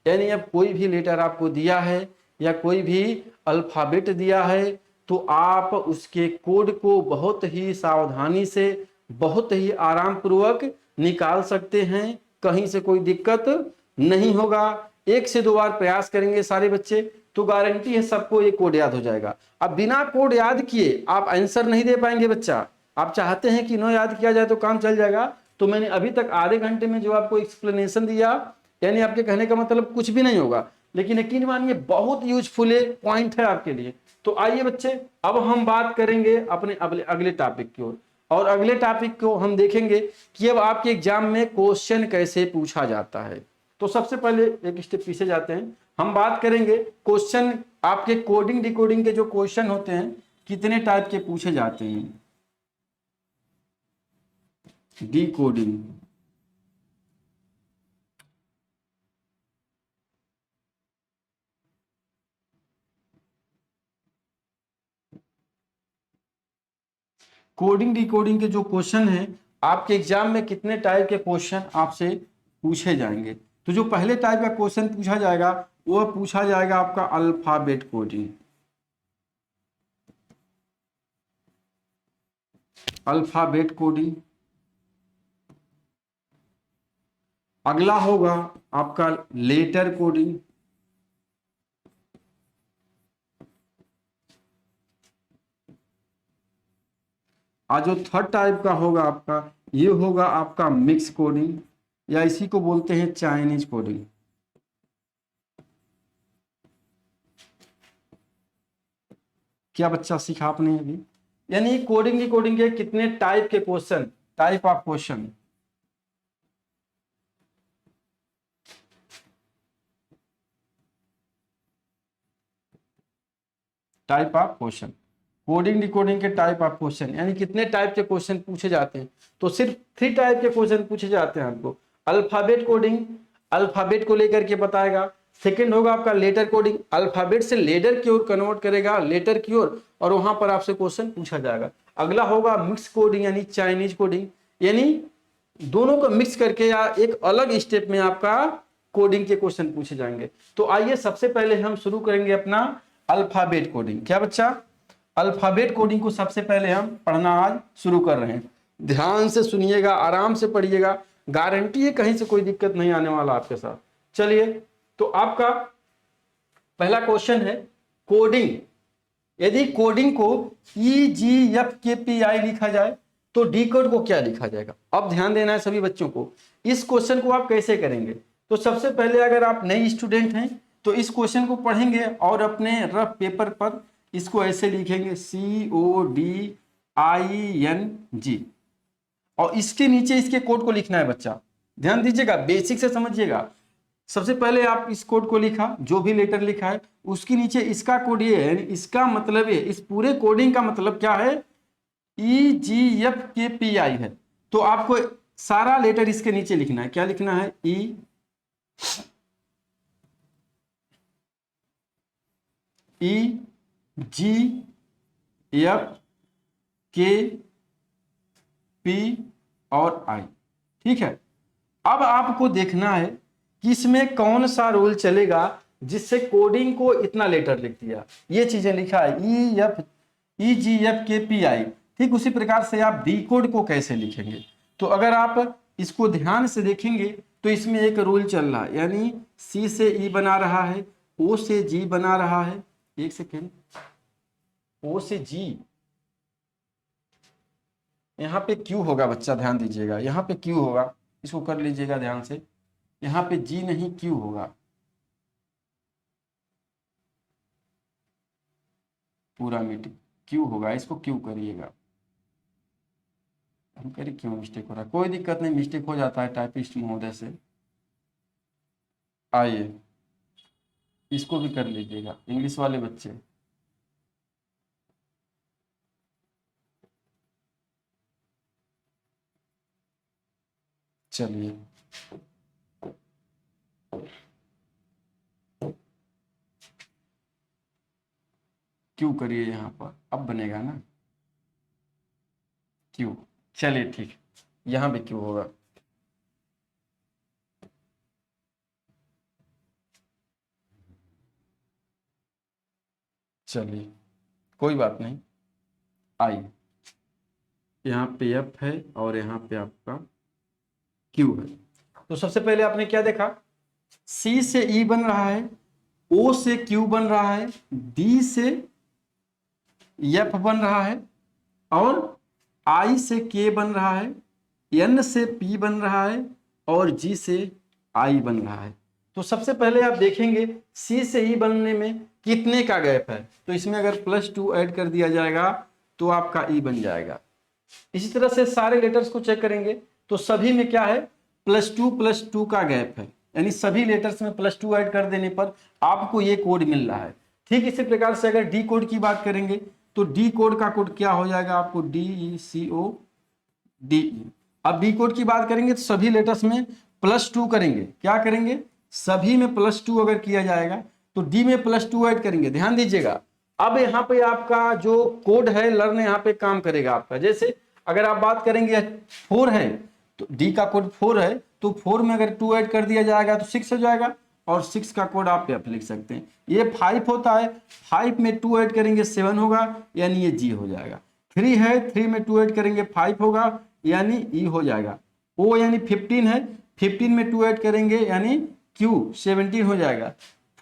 यानी अब कोई भी लेटर आपको दिया है या कोई भी अल्फाबेट दिया है तो आप उसके कोड को बहुत ही सावधानी से, बहुत ही आराम पूर्वक निकाल सकते हैं। कहीं से कोई दिक्कत नहीं होगा। 1 से 2 बार प्रयास करेंगे सारे बच्चे तो गारंटी है सबको ये कोड याद हो जाएगा। अब बिना कोड याद किए आप आंसर नहीं दे पाएंगे बच्चा। आप चाहते हैं कि नो याद किया जाए तो काम चल जाएगा, तो मैंने अभी तक आधे घंटे में जो आपको एक्सप्लेनेशन दिया, यानी आपके कहने का मतलब कुछ भी नहीं होगा, लेकिन यकीन मानिए बहुत यूजफुल पॉइंट है आपके लिए। तो आइए बच्चे, अब हम बात करेंगे अपने अगले टॉपिक की ओर, और अगले टॉपिक को हम देखेंगे कि अब आपके एग्जाम में क्वेश्चन कैसे पूछा जाता है। तो सबसे पहले एक स्टेप पीछे जाते हैं, हम बात करेंगे क्वेश्चन आपके कोडिंग डिकोडिंग के जो क्वेश्चन होते हैं कितने टाइप के पूछे जाते हैं। डिकोडिंग, कोडिंग डिकोडिंग के जो क्वेश्चन हैं आपके एग्जाम में कितने टाइप के क्वेश्चन आपसे पूछे जाएंगे। तो जो पहले टाइप का क्वेश्चन पूछा जाएगा वो पूछा जाएगा आपका अल्फाबेट कोडिंग। Alphabet coding. अगला होगा आपका लेटर कोडिंग। आज जो थर्ड टाइप का होगा आपका, ये होगा आपका मिक्स कोडिंग, या इसी को बोलते हैं चाइनीज कोडिंग। क्या बच्चा सीखा आपने अभी? यानी कोडिंग की कोडिंग के कितने टाइप के question, type of question. Type of question, coding decoding के टाइप ऑफ क्वेश्चन, यानी कितने टाइप के क्वेश्चन पूछे जाते हैं। तो सिर्फ 3 टाइप के क्वेश्चन पूछे जाते हैं आपको। अल्फाबेट कोडिंग, अल्फाबेट को लेकर के बताएगा। सेकंड होगा आपका लेटर कोडिंग, अल्फाबेट से लेटर की ओर कन्वर्ट करेगा, लेटर की ओर, और वहां पर आपसे क्वेश्चन पूछा जाएगा। अगला होगा मिक्स कोडिंग यानी चाइनीज कोडिंग, यानी दोनों को मिक्स करके या एक अलग स्टेप में आपका कोडिंग के क्वेश्चन पूछे जाएंगे। तो आइए सबसे पहले हम शुरू करेंगे अपना अल्फाबेट कोडिंग। क्या बच्चा? अल्फाबेट कोडिंग को सबसे पहले हम पढ़ना आज शुरू कर रहे हैं। ध्यान से सुनिएगा, आराम से पढ़िएगा, गारंटी है कहीं से कोई दिक्कत नहीं आने वाला आपके साथ। चलिए, तो आपका पहला क्वेश्चन है कोडिंग। यदि कोडिंग को EGFKPI लिखा जाए तो डी कोड को क्या लिखा जाएगा? अब ध्यान देना है सभी बच्चों को। इस क्वेश्चन को आप कैसे करेंगे? तो सबसे पहले अगर आप नए स्टूडेंट हैं तो इस क्वेश्चन को पढ़ेंगे और अपने रफ पेपर पर इसको ऐसे लिखेंगे CODING, और इसके नीचे इसके कोड को लिखना है बच्चा। ध्यान दीजिएगा, बेसिक से समझिएगा। सबसे पहले आप इस कोड को लिखा, जो भी लेटर लिखा है उसके नीचे इसका कोड ये है, इसका मतलब ये, इस पूरे कोडिंग का मतलब क्या है? EGFKPI है। तो आपको सारा लेटर इसके नीचे लिखना है। क्या लिखना है? EGFKP और I। ठीक है, अब आपको देखना है कि इसमें कौन सा रूल चलेगा जिससे कोडिंग को इतना लेटर लिख दिया। ये चीजें लिखा है EGFKPI। ठीक उसी प्रकार से आप डी कोड को कैसे लिखेंगे? तो अगर आप इसको ध्यान से देखेंगे तो इसमें एक रूल चल रहा है, यानी C से E बना रहा है, O से G बना रहा है। एक सेकेंड, O से G, यहाँ पे Q होगा बच्चा, ध्यान दीजिएगा, यहाँ पे Q होगा, इसको कर लीजिएगा ध्यान से। यहाँ पे G नहीं Q होगा, पूरा मीटिंग Q होगा, इसको Q करिएगा। हम करिए क्यों मिस्टेक हो रहा है? कोई दिक्कत नहीं, मिस्टेक हो जाता है टाइपिस्ट महोदय से। आइए इसको भी कर लीजिएगा, इंग्लिश वाले बच्चे। चलिए, क्यों करिए, यहाँ पर अब बनेगा ना क्यों। चलिए ठीक, यहाँ भी क्यों होगा। चलिए कोई बात नहीं। आइए, यहाँ पे F है और यहाँ पे आपका Q है। तो सबसे पहले आपने क्या देखा? C से E बन रहा है, O से Q बन रहा है, D से F बन रहा है, और I से K बन रहा है, N से P बन रहा है, और G से I बन रहा है। तो सबसे पहले आप देखेंगे C से E बनने में कितने का गैप है, तो इसमें अगर +2 ऐड कर दिया जाएगा तो आपका E बन जाएगा। इसी तरह से सारे लेटर्स को चेक करेंगे तो सभी में क्या है, +2 का गैप है, यानी सभी लेटर्स में +2 ऐड कर देने पर आपको ये कोड मिल रहा है। ठीक इसी प्रकार से अगर डी कोड की बात करेंगे तो डी कोड का कोड क्या हो जाएगा आपको, DECODE। अब डी कोड की बात करेंगे तो सभी लेटर्स में +2 करेंगे, क्या करेंगे, सभी में +2 अगर किया जाएगा तो डी में +2 ऐड करेंगे। ध्यान दीजिएगा, अब यहाँ पे आपका जो कोड है लर्न यहाँ पे काम करेगा आपका। जैसे अगर आप बात करेंगे 4 है तो डी का कोड 4 है, तो 4 में अगर 2 ऐड कर दिया जाएगा तो 6 हो जाएगा, और 6 का कोड आप यहाँ पे लिख सकते हैं। ये 5 होता है, 5 में 2 ऐड करेंगे 7 होगा, यानी ये जी हो जाएगा। 3 है, 3 में 2 ऐड करेंगे 5 होगा, यानी ई हो जाएगा। ओ यानी 15 है, 15 में 2 ऐड करेंगे यानी क्यू 17 हो जाएगा।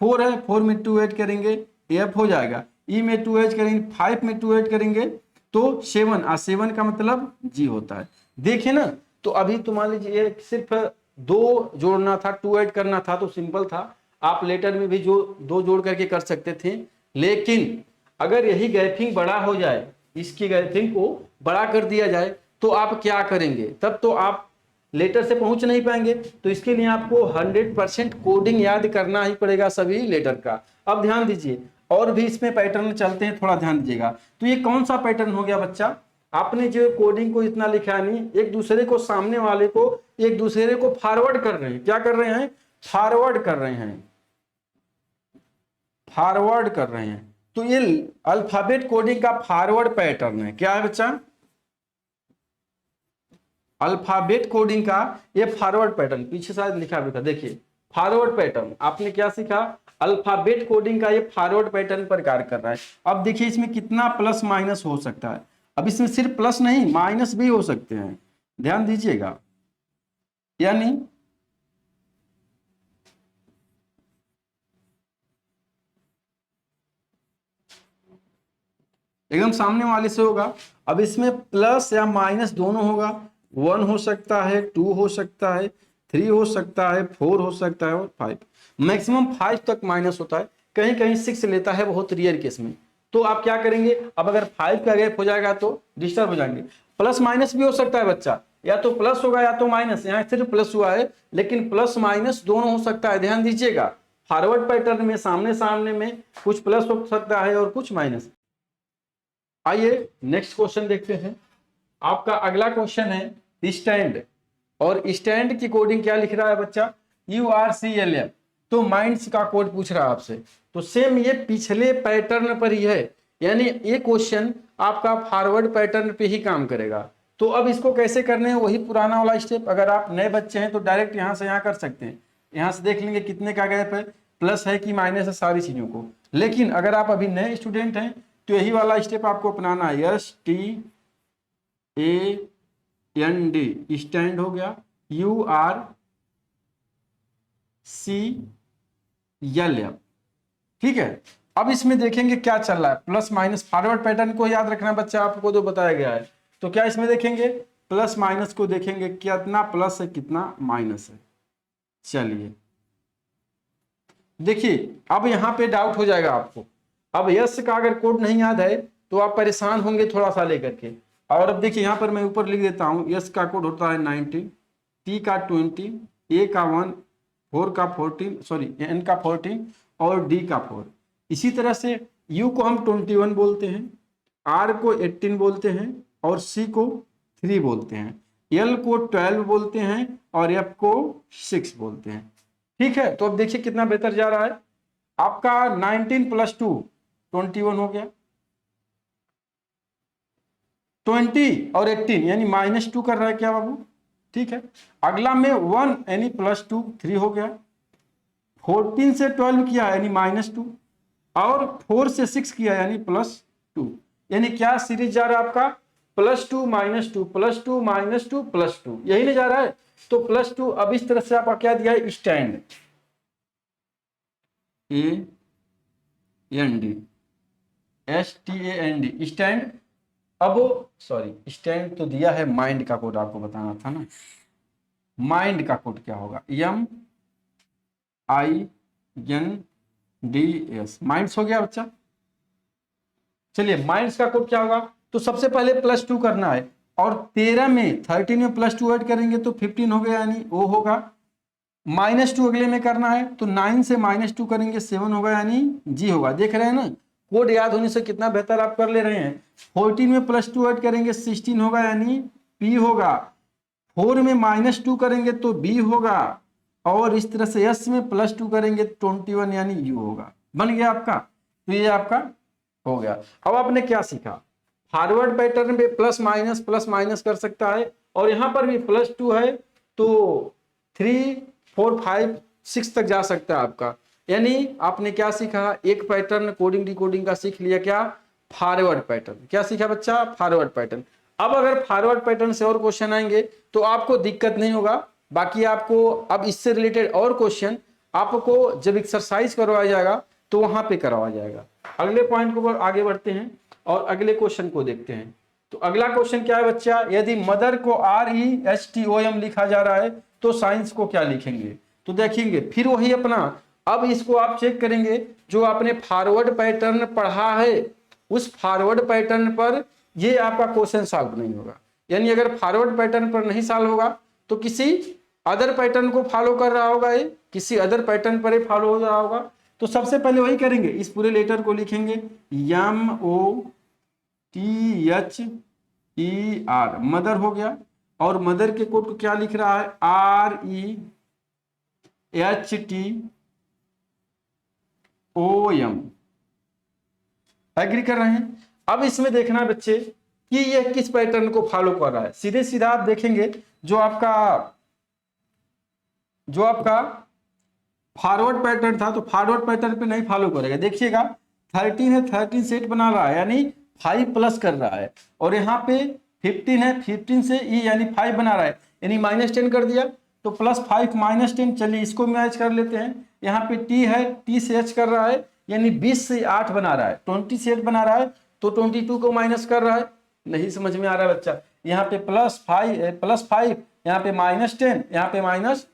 4 है, 4 में 2 ऐड करेंगे एफ हो जाएगा। ई में 2 ऐड करेंगे, 5 में 2 ऐड करेंगे तो 7, और 7 का मतलब जी होता है। देखिए ना, तो अभी तो मान लीजिए सिर्फ 2 जोड़ना था, 2 ऐड करना था तो सिंपल था, आप लेटर में भी जो 2 जोड़ करके कर सकते थे। लेकिन अगर यही गैपिंग बड़ा हो जाए, इसकी गैपिंग को बड़ा कर दिया जाए तो आप क्या करेंगे, तब तो आप लेटर से पहुंच नहीं पाएंगे। तो इसके लिए आपको 100% कोडिंग याद करना ही पड़ेगा सभी लेटर का। अब ध्यान दीजिए, और भी इसमें पैटर्न चलते हैं, थोड़ा ध्यान दीजिएगा। तो ये कौन सा पैटर्न हो गया बच्चा, आपने जो कोडिंग को इतना लिखा नहीं, एक दूसरे को, सामने वाले को एक दूसरे को फॉरवर्ड कर रहे हैं। क्या कर रहे हैं, फॉरवर्ड कर रहे हैं, फॉरवर्ड कर रहे हैं। तो ये अल्फाबेट कोडिंग का फॉरवर्ड पैटर्न है। क्या है बच्चा, अल्फाबेट कोडिंग का ये फॉरवर्ड पैटर्न, पीछे शायद लिखा भी था, देखिए फॉरवर्ड पैटर्न। आपने क्या सीखा, अल्फाबेट कोडिंग का ये फॉरवर्ड पैटर्न पर कार्य कर रहा है। अब देखिए इसमें कितना प्लस माइनस हो सकता है। अब इसमें सिर्फ प्लस नहीं, माइनस भी हो सकते हैं, ध्यान दीजिएगा। यानी एकदम सामने वाले से होगा। अब इसमें प्लस या माइनस दोनों होगा, 1 हो सकता है, 2 हो सकता है, 3 हो सकता है, 4 हो सकता है, और 5, मैक्सिमम 5 तक माइनस होता है। कहीं कहीं 6 लेता है, बहुत रियर केस में। तो आप क्या करेंगे, अब अगर 5 का गैप हो जाएगा तो डिस्टर्ब हो जाएंगे। प्लस माइनस भी हो सकता है बच्चा, या तो प्लस होगा या तो माइनस। यहाँ सिर्फ प्लस हुआ है, लेकिन प्लस माइनस दोनों हो सकता है। ध्यान दीजिएगा, फॉरवर्ड पैटर्न में सामने सामने में कुछ प्लस हो सकता है और कुछ माइनस। आइए नेक्स्ट क्वेश्चन देखते हैं। आपका अगला क्वेश्चन है स्टैंड, और स्टैंड की कोडिंग क्या लिख रहा है बच्चा, URCLF। तो माइंड्स का कोड पूछ रहा है आपसे। तो सेम ये पिछले पैटर्न पर ही है, यानी ये क्वेश्चन आपका फॉरवर्ड पैटर्न पे ही काम करेगा। तो अब इसको कैसे करने हैं, वही पुराना वाला स्टेप। अगर आप नए बच्चे हैं तो डायरेक्ट यहाँ से यहाँ कर सकते हैं, यहाँ से देख लेंगे कितने का गैप है, प्लस है कि माइनस है, सारी चीजों को। लेकिन अगर आप अभी नए स्टूडेंट हैं तो यही वाला स्टेप आपको अपनाना है, STAND, स्टैंड हो गया, URCLF। ठीक है, अब इसमें देखेंगे क्या चल रहा है, प्लस माइनस। फॉरवर्ड पैटर्न को याद रखना बच्चा, आपको जो बताया गया है। तो क्या इसमें देखेंगे, प्लस माइनस को देखेंगे, कितना प्लस है कितना माइनस है। चलिए देखिए, अब यहाँ पे डाउट हो जाएगा आपको। अब यस का अगर कोड नहीं याद है तो आप परेशान होंगे थोड़ा सा लेकर के। और अब देखिए यहाँ पर मैं ऊपर लिख देता हूँ, यस का कोड होता है 19, टी का 20, ए का 1, 4 का 14, सॉरी एन का 14, और डी का 4। इसी तरह से यू को हम 21 बोलते हैं, आर को 18 बोलते हैं, और सी को 3 बोलते हैं, एल को 12 बोलते हैं, और एफ को 6 बोलते हैं। ठीक है, तो अब देखिए कितना बेहतर जा रहा है आपका। 19 + 2 21 हो गया, 20 और 18 यानी -2 कर रहा है क्या बाबू। ठीक है, अगला में 1 यानी +2 3 हो गया, 14 से 12 किया यानी -2, और 4 से 6 किया यानी +2। यानी क्या सीरीज जा रहा है आपका, +2 -2 +2 -2 +2, यही नहीं जा रहा है। तो +2, अब इस तरह से आपका क्या दिया है, stand. N D, STAND, stand. अब सॉरी, स्टैंड तो दिया है, माइंड का कोड आपको बताना था ना। माइंड का कोड क्या होगा? MINDS, माइंड्स हो गया बच्चा। चलिए माइंड्स का कोड क्या होगा? तो सबसे पहले +2 करना है, और 13 में 13 में +2 ऐड करेंगे तो 15 हो गया, यानी O होगा। -2 अगले में करना है, तो 9 से -2 करेंगे 7 होगा, यानी G होगा। देख रहे हैं ना, कोड याद होने से कितना बेहतर आप कर ले रहे हैं। 14 में +2 ऐड करेंगे 16 होगा, यानी P होगा। 4 में -2 करेंगे तो B होगा, और इस तरह से S में +2 करेंगे 21, यानी U होगा। बन गया आपका, तो ये आपका हो गया। अब आपने क्या सीखा? फॉरवर्ड पैटर्न पे प्लस माइनस कर सकता है, और यहां पर भी +2 है तो 3, 4, 5, 6 तक जा सकता है आपका। यानी आपने क्या सीखा? एक पैटर्न कोडिंग डिकोडिंग का सीख लिया। क्या? Forward pattern. क्या सीखा बच्चा? Forward pattern. अब अगर फॉरवर्ड पैटर्न से और क्वेश्चन आएंगे तो आपको दिक्कत नहीं होगा। बाकी आपको अब इससे रिलेटेड और क्वेश्चन आपको जब एक्सरसाइज करवाया जाएगा तो वहां पे करवाया जाएगा। अगले पॉइंट को आगे बढ़ते हैं और अगले क्वेश्चन को देखते हैं। तो अगला क्वेश्चन क्या है बच्चा? यदि मदर को RESTOM लिखा जा रहा है तो साइंस को क्या लिखेंगे? तो देखेंगे फिर वही अपना, अब इसको आप चेक करेंगे जो आपने फॉरवर्ड पैटर्न पढ़ा है उस फॉरवर्ड पैटर्न पर ये आपका क्वेश्चन सॉल्व नहीं होगा। यानी अगर फॉरवर्ड पैटर्न पर नहीं सॉल्व होगा तो किसी अदर पैटर्न को फॉलो कर रहा होगा, ये किसी अदर पैटर्न पर ही फॉलो हो रहा होगा। तो सबसे पहले वही करेंगे, इस पूरे लेटर को लिखेंगे MOTHER, मदर हो गया। और मदर के कोड को क्या लिख रहा है? REHTOM। एग्री कर रहे हैं? अब इसमें देखना है बच्चे कि ये किस पैटर्न को फॉलो कर रहा है। सीधे सीधा आप देखेंगे जो आपका फॉरवर्ड पैटर्न था तो फॉरवर्ड पैटर्न पे नहीं फॉलो करेगा। देखिएगा 13 है, 13 सेट बना रहा है, यानी 5 प्लस कर रहा है। और यहाँ पे 15 है, 15 से E यानी 5 बना रहा है, यानी -10 कर दिया तो +5 -10। चलिए इसको मैच कर लेते हैं। यहाँ पे T है, T से H कर रहा है, यानी 20 से 8 बना रहा है, 20 से 8 बना रहा है तो 22 को माइनस कर रहा है। नहीं समझ में आ रहा है बच्चा? यहाँ पे +5, यहाँ पे -10, यहाँ पे माइनस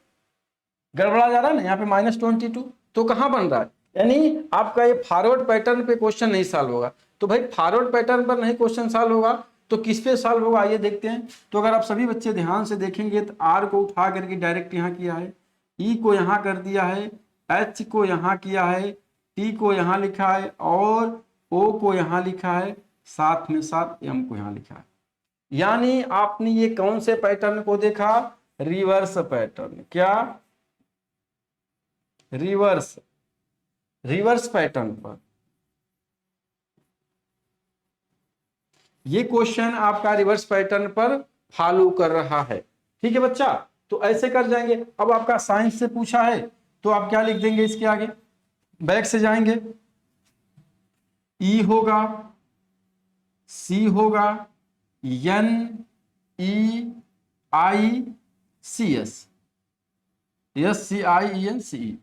गड़बड़ा जा रहा है ना, यहाँ पे -22, तो कहाँ बन रहा है? यानी आपका ये फॉरवर्ड पैटर्न पे क्वेश्चन नहीं सॉल्व होगा। तो भाई फॉरवर्ड पैटर्न पर नहीं क्वेश्चन सॉल्व होगा तो किस पे सॉल्व होगा, आइए देखते हैं। तो अगर आप सभी बच्चे ध्यान से देखेंगे तो R को उठा करके डायरेक्ट यहाँ किया है, E को यहाँ कर दिया है, H को यहाँ किया है, T को यहाँ लिखा है, और O को यहाँ लिखा है, साथ में साथ M को यहाँ लिखा है। यानी आपने ये कौन से पैटर्न को देखा? Reverse pattern. क्या? रिवर्स पैटर्न पर ये क्वेश्चन आपका रिवर्स पैटर्न पर फॉलो कर रहा है। ठीक है बच्चा, तो ऐसे कर जाएंगे। अब आपका साइंस से पूछा है तो आप क्या लिख देंगे इसके आगे? बैक से जाएंगे, E होगा, C होगा, NEICS, SCIENCE।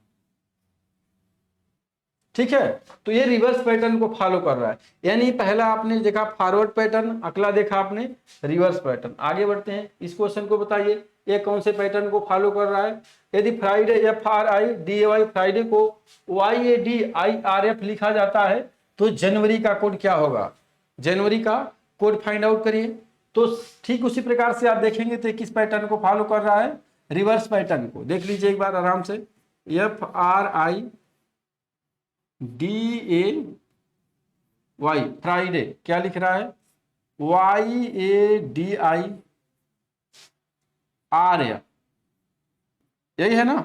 ठीक है, तो ये रिवर्स पैटर्न को फॉलो कर रहा है। यानी पहला आपने देखा फॉरवर्ड पैटर्न, अगला देखा आपने रिवर्स पैटर्न। आगे बढ़ते हैं, इस क्वेश्चन को बताइए ये कौन से पैटर्न को फॉलो कर रहा है? यदि फ्राइडे FRIDAY फ्राइडे को YADIRF लिखा जाता है तो जनवरी का कोड क्या होगा? जनवरी का कोड फाइंड आउट करिए। तो ठीक उसी प्रकार से आप देखेंगे तो किस पैटर्न को फॉलो कर रहा है? रिवर्स पैटर्न को। देख लीजिए एक बार आराम से, FRIDAY फ्राइडे क्या लिख रहा है? YADIRF, यही है ना?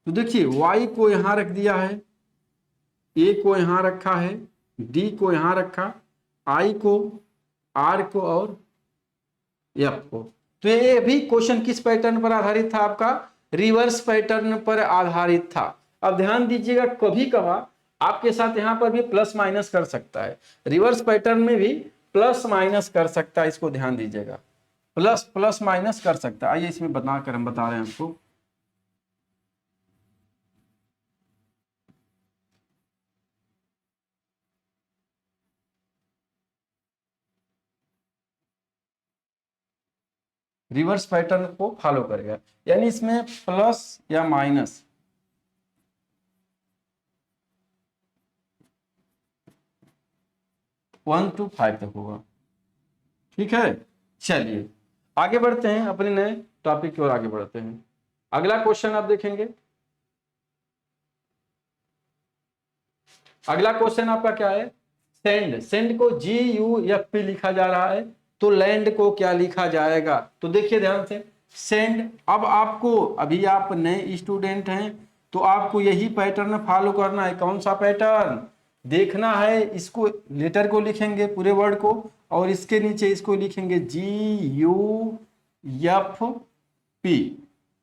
तो देखिए Y को यहां रख दिया है, A को यहां रखा है, D को यहां रखा, I को, R को और F को। तो ये भी क्वेश्चन किस पैटर्न पर आधारित था? आपका रिवर्स पैटर्न पर आधारित था। अब ध्यान दीजिएगा, कभी कभार आपके साथ यहां पर भी प्लस माइनस कर सकता है, रिवर्स पैटर्न में भी प्लस माइनस कर सकता है। इसको ध्यान दीजिएगा, प्लस माइनस कर सकता है। आइए इसमें हम बता रहे हैं आपको। रिवर्स पैटर्न को फॉलो करेगा, यानी इसमें प्लस या माइनस 1 to 5 तक होगा। ठीक है, चलिए आगे बढ़ते हैं, अपने नए टॉपिक की ओर आगे बढ़ते हैं। अगला क्वेश्चन आप देखेंगे, अगला क्वेश्चन आपका क्या है, सेंड। सेंड को GUFP लिखा जा रहा है, तो लैंड को क्या लिखा जाएगा? तो देखिए ध्यान से, सेंड। अब आपको, अभी आप नए स्टूडेंट हैं तो आपको यही पैटर्न फॉलो करना है। कौन सा पैटर्न देखना है? इसको लेटर को लिखेंगे पूरे वर्ड को, और इसके नीचे इसको लिखेंगे GUFP।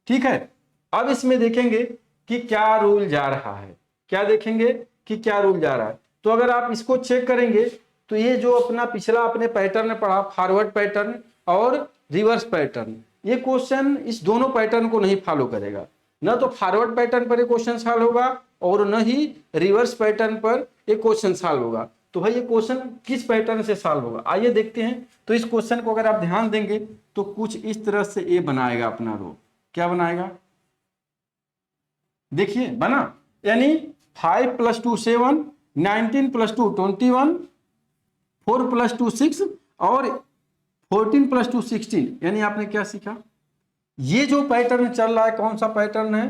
ठीक है, अब इसमें देखेंगे कि क्या रूल जा रहा है, क्या देखेंगे कि क्या रूल जा रहा है। तो अगर आप इसको चेक करेंगे तो ये जो अपना पिछला अपने पैटर्न पढ़ा, फॉरवर्ड पैटर्न और रिवर्स पैटर्न, ये क्वेश्चन इस दोनों पैटर्न को नहीं फॉलो करेगा। न तो फॉरवर्ड पैटर्न पर ये क्वेश्चन सॉल्व होगा और न ही रिवर्स पैटर्न पर ये क्वेश्चन सॉल्व होगा। तो भाई ये क्वेश्चन किस पैटर्न से सॉल्व होगा, आइए देखते हैं। तो इस क्वेश्चन को अगर आप ध्यान देंगे तो कुछ इस तरह से ये बनाएगा अपना रो। क्या बनाएगा? देखिए बना, यानी 5 + 2 7, 19 + 2 21, 4 + 2 6 और 14 + 2 16। यानी आपने क्या सीखा? ये जो पैटर्न चल रहा है कौन सा पैटर्न है?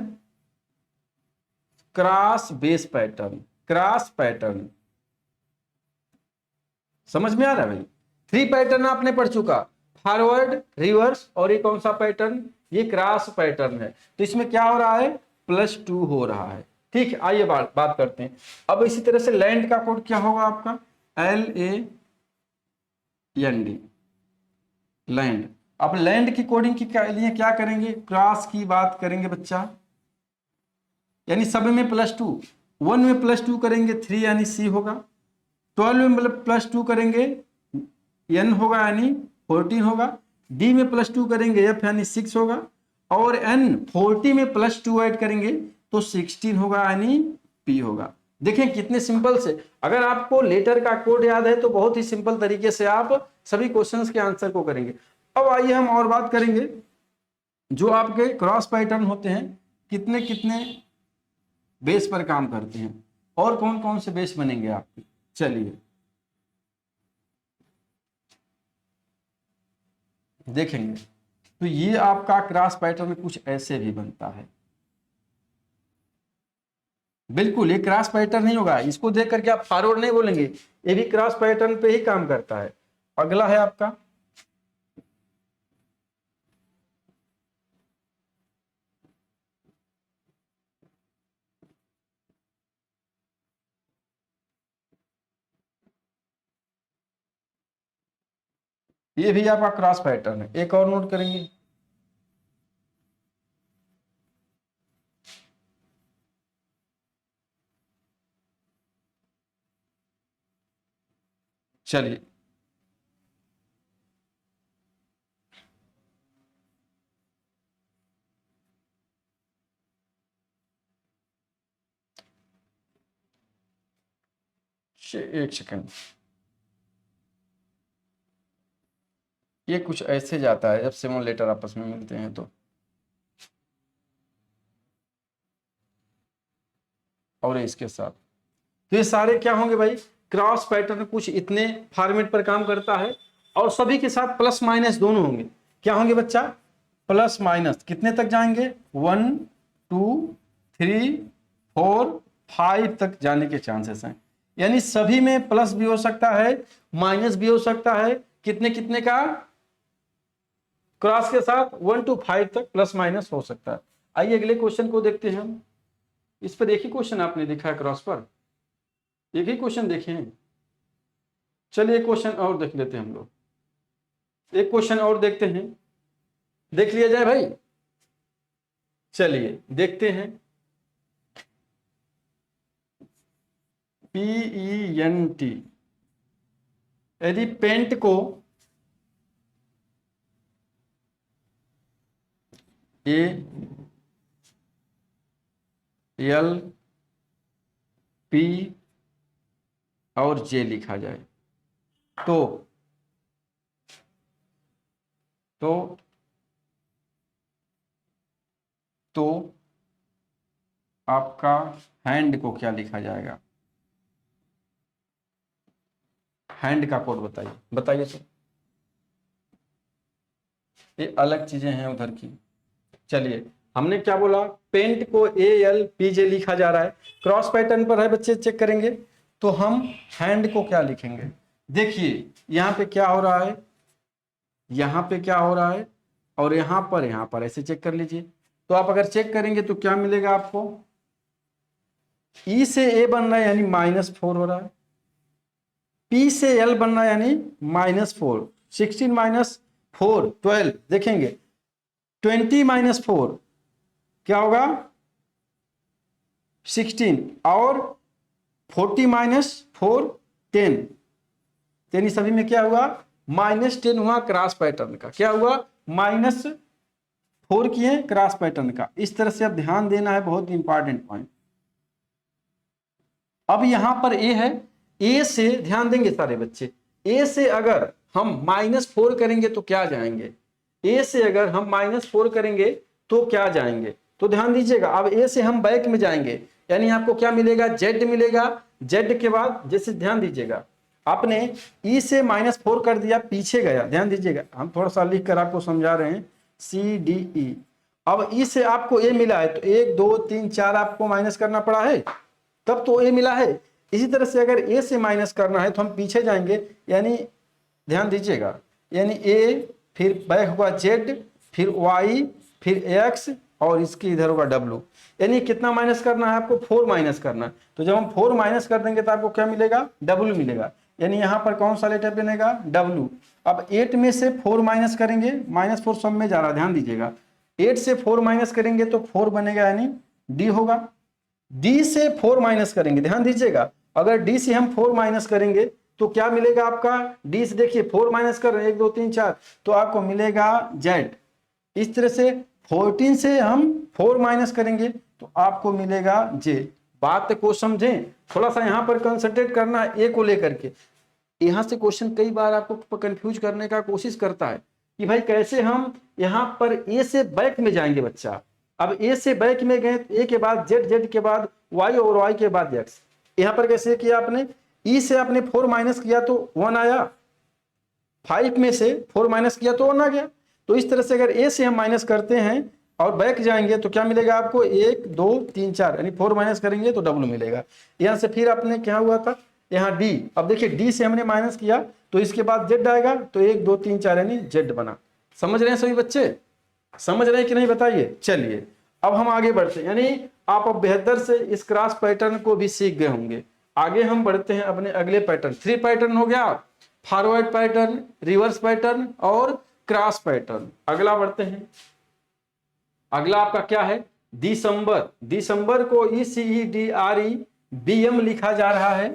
Cross base pattern, cross pattern. समझ में आ रहा है भाई? 3 पैटर्न आपने पढ़ चुका, फॉरवर्ड, रिवर्स और ये कौन सा पैटर्न? ये क्रॉस पैटर्न है। तो इसमें क्या हो रहा है? +2 हो रहा है। ठीक है, आइए बात करते हैं। अब इसी तरह से लैंड का कोड क्या होगा आपका? LAND, land. अब लैंड की कोडिंग के लिए क्या करेंगे? क्रॉस की बात करेंगे बच्चा, यानी सब में +2। 1 में +2 करेंगे 3 यानी C होगा, 12 में मतलब +2 करेंगे N होगा यानी 14 होगा, D में +2 करेंगे F यानी 6 होगा, और N 40 में +2 ऐड करेंगे तो 16 होगा यानी P होगा। देखें कितने सिंपल से, अगर आपको लेटर का कोड याद है तो बहुत ही सिंपल तरीके से आप सभी क्वेश्चंस के आंसर को करेंगे। अब आइए हम और बात करेंगे, जो आपके क्रॉस पैटर्न होते हैं कितने कितने बेस पर काम करते हैं और कौन कौन से बेस बनेंगे आपके। चलिए देखेंगे, तो ये आपका क्रॉस पैटर्न कुछ ऐसे भी बनता है। बिल्कुल ये क्रॉस पैटर्न नहीं होगा, इसको देख करके आप फॉरवर्ड नहीं बोलेंगे, ये भी क्रॉस पैटर्न पे ही काम करता है। अगला है आपका ये भी आपका क्रॉस पैटर्न है। एक और नोट करेंगे, चलिए एक सेकंड, ये कुछ ऐसे जाता है जब सिमुलेटर आपस में मिलते हैं तो, और इसके साथ, तो ये सारे क्या होंगे भाई? क्रॉस पैटर्न कुछ इतने फॉर्मेट पर काम करता है और सभी के साथ प्लस माइनस दोनों होंगे। क्या होंगे बच्चा? प्लस माइनस कितने तक जाएंगे? 1 2 3 4 5 तक जाने के चांसेस हैं। यानी सभी में प्लस भी हो सकता है, माइनस भी हो सकता है। कितने कितने का? क्रॉस के साथ 1 to 5 तक प्लस माइनस हो सकता है। आइए अगले क्वेश्चन को देखते हैं हम। इस पर एक ही क्वेश्चन आपने देखा है, क्रॉस पर एक ही क्वेश्चन देखे हैं। चलिए एक क्वेश्चन और देख लेते हैं हम लोग, एक क्वेश्चन और देखते हैं, देख लिया जाए भाई। चलिए देखते हैं, PENT, यदि पेंट को ALP और J लिखा जाए तो तो आपका हैंड को क्या लिखा जाएगा? हैंड का कोड बताइए, बताइए तो। ये अलग चीजें हैं उधर की। चलिए, हमने क्या बोला, पेंट को ALPJ लिखा जा रहा है, क्रॉस पैटर्न पर है बच्चे, चेक करेंगे तो हम हैंड को क्या लिखेंगे? देखिए यहाँ पे क्या हो रहा है, यहाँ पे क्या हो रहा है, और यहाँ पर ऐसे चेक कर लीजिए। तो आप अगर चेक करेंगे तो क्या मिलेगा आपको, E से A बन रहा है यानी -4 हो रहा है, P से L बन रहा है यानी -4, 16 - 4 12, देखेंगे 20 - 4 क्या होगा 16, और 40 - 4 10, यानी सभी में क्या हुआ -10 हुआ क्रॉस पैटर्न का। क्या हुआ -4 किए क्रॉस पैटर्न का। इस तरह से अब ध्यान देना है, बहुत इंपॉर्टेंट पॉइंट। अब यहां पर A है, A से ध्यान देंगे सारे बच्चे, A से अगर हम -4 करेंगे तो क्या जाएंगे, A से अगर हम -4 करेंगे तो क्या जाएंगे, तो ध्यान दीजिएगा। अब A से हम बैक में जाएंगे, यानी आपको क्या मिलेगा, Z मिलेगा। Z के बाद जैसे ध्यान दीजिएगा, आपने E से -4 कर दिया, पीछे गया, ध्यान दीजिएगा, हम थोड़ा सा लिख कर आपको समझा रहे हैं, CDE। अब E से आपको A मिला है तो 1 2 3 4 आपको माइनस करना पड़ा है, तब तो A मिला है। इसी तरह से अगर A से माइनस करना है तो हम पीछे जाएंगे, यानी ध्यान दीजिएगा, यानी A, फिर बैक होगा Z, फिर Y, फिर X, और इसके इधर होगा W। यानी कितना माइनस करना है आपको, 4 माइनस करना है। तो जब हम 4 माइनस कर देंगे तो आपको क्या मिलेगा, W मिलेगा। यानी यहाँ पर कौन सा लेटर बनेगा, W। अब 8 में से 4 माइनस करेंगे, -4 सब में जा रहा है, ध्यान दीजिएगा, 8 से 4 माइनस करेंगे तो 4 बनेगा, यानी D होगा। D से 4 माइनस करेंगे, ध्यान दीजिएगा, अगर D से हम 4 माइनस करेंगे तो क्या मिलेगा आपका, D से देखिए 4 माइनस कर रहे हैं, 1 2 3 4, तो आपको मिलेगा Z। इस तरह से 14 से हम 4 माइनस करेंगे तो आपको मिलेगा J। बात को समझें, थोड़ा सा यहाँ पर कंसंट्रेट करना है A को लेकर के। यहाँ से क्वेश्चन कई बार आपको कंफ्यूज करने का कोशिश करता है कि भाई कैसे हम यहाँ पर A से बैक में जाएंगे बच्चा। अब A से बैक में गए, A के बाद Z, Z के बाद Y, और Y के बाद X। यहाँ पर कैसे किया आपने, E से आपने 4 माइनस किया तो 1 आया, 5 में से 4 माइनस किया तो 1 आ गया। तो इस तरह से अगर A से हम माइनस करते हैं और बैक जाएंगे तो क्या मिलेगा आपको, 1 2 3 4, यानी 4 माइनस करेंगे तो W मिलेगा। यहाँ से फिर आपने क्या हुआ था, यहाँ D। अब देखिए D से हमने माइनस किया तो इसके बाद Z आएगा, तो 1 2 3 4 यानी Z बना। समझ रहे हैं सभी बच्चे, समझ रहे हैं कि नहीं बताइए। चलिए अब हम आगे बढ़ते हैं, यानी आप अब बेहतर से इस क्रॉस पैटर्न को भी सीख गए होंगे। आगे हम बढ़ते हैं अपने अगले पैटर्न। 3 पैटर्न हो गया, फॉरवर्ड पैटर्न, रिवर्स पैटर्न और क्रॉस पैटर्न। अगला बढ़ते हैं, अगला आपका क्या है, दिसंबर। दिसंबर को ECEDREBM लिखा जा रहा है,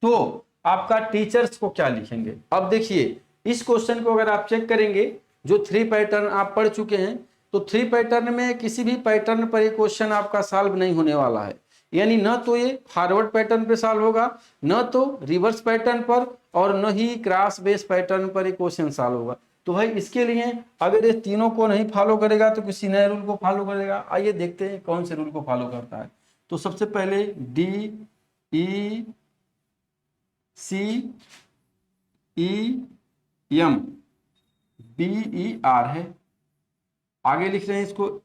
तो आपका टीचर्स को क्या लिखेंगे। अब देखिए इस क्वेश्चन को अगर आप चेक करेंगे, जो 3 पैटर्न आप पढ़ चुके हैं, तो 3 पैटर्न में किसी भी पैटर्न पर ये क्वेश्चन आपका सॉल्व नहीं होने वाला है। यानी न तो ये फॉरवर्ड पैटर्न पे सॉल्व होगा, न तो रिवर्स पैटर्न पर, और न ही क्रॉस बेस पैटर्न पर ये क्वेश्चन सॉल्व होगा। तो भाई इसके लिए अगर ये तीनों को नहीं फॉलो करेगा तो किसी नए रूल को फॉलो करेगा। आइए देखते हैं कौन से रूल को फॉलो करता है। तो सबसे पहले DECEMBER है, आगे लिख रहे हैं इसको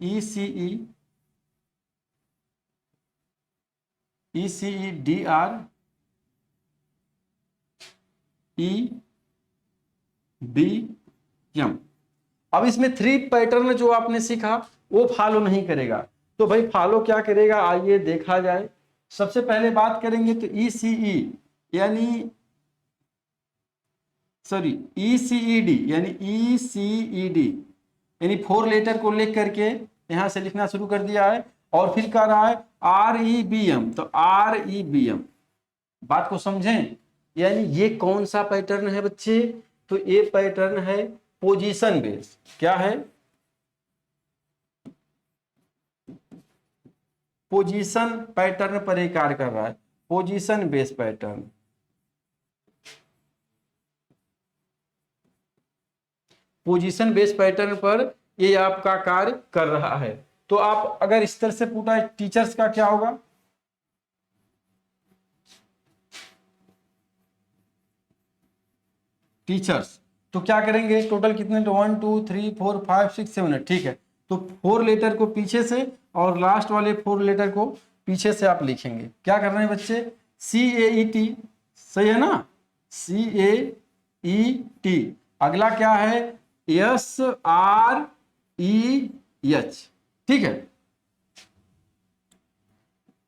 ECEDREBM। अब इसमें 3 पैटर्न जो आपने सीखा वो फॉलो नहीं करेगा, तो भाई फॉलो क्या करेगा, आइए देखा जाए। सबसे पहले बात करेंगे तो ECE यानी ECED, यानी ECED यानी 4 लेटर को लिख करके यहां से लिखना शुरू कर दिया है, और फिर कह रहा है REBM, तो REBM। बात को समझें, यानी ये कौन सा पैटर्न है बच्चे, तो ये पैटर्न है पोजीशन बेस। क्या है, पोजीशन पैटर्न पर ये कार्य कर रहा है, position base pattern. Position base pattern पर ये आपका कार्य कर रहा है। तो आप अगर इस तरह से पूछा टीचर्स का क्या होगा, टीचर्स, तो क्या करेंगे, टोटल कितने, 1 2 3 4 5 6 7 8, ठीक है। तो 4 लेटर को पीछे से और लास्ट वाले 4 लेटर को पीछे से आप लिखेंगे। क्या कर रहे हैं बच्चे, CAET, सही है ना, CAET। अगला क्या है, SREH, ठीक है,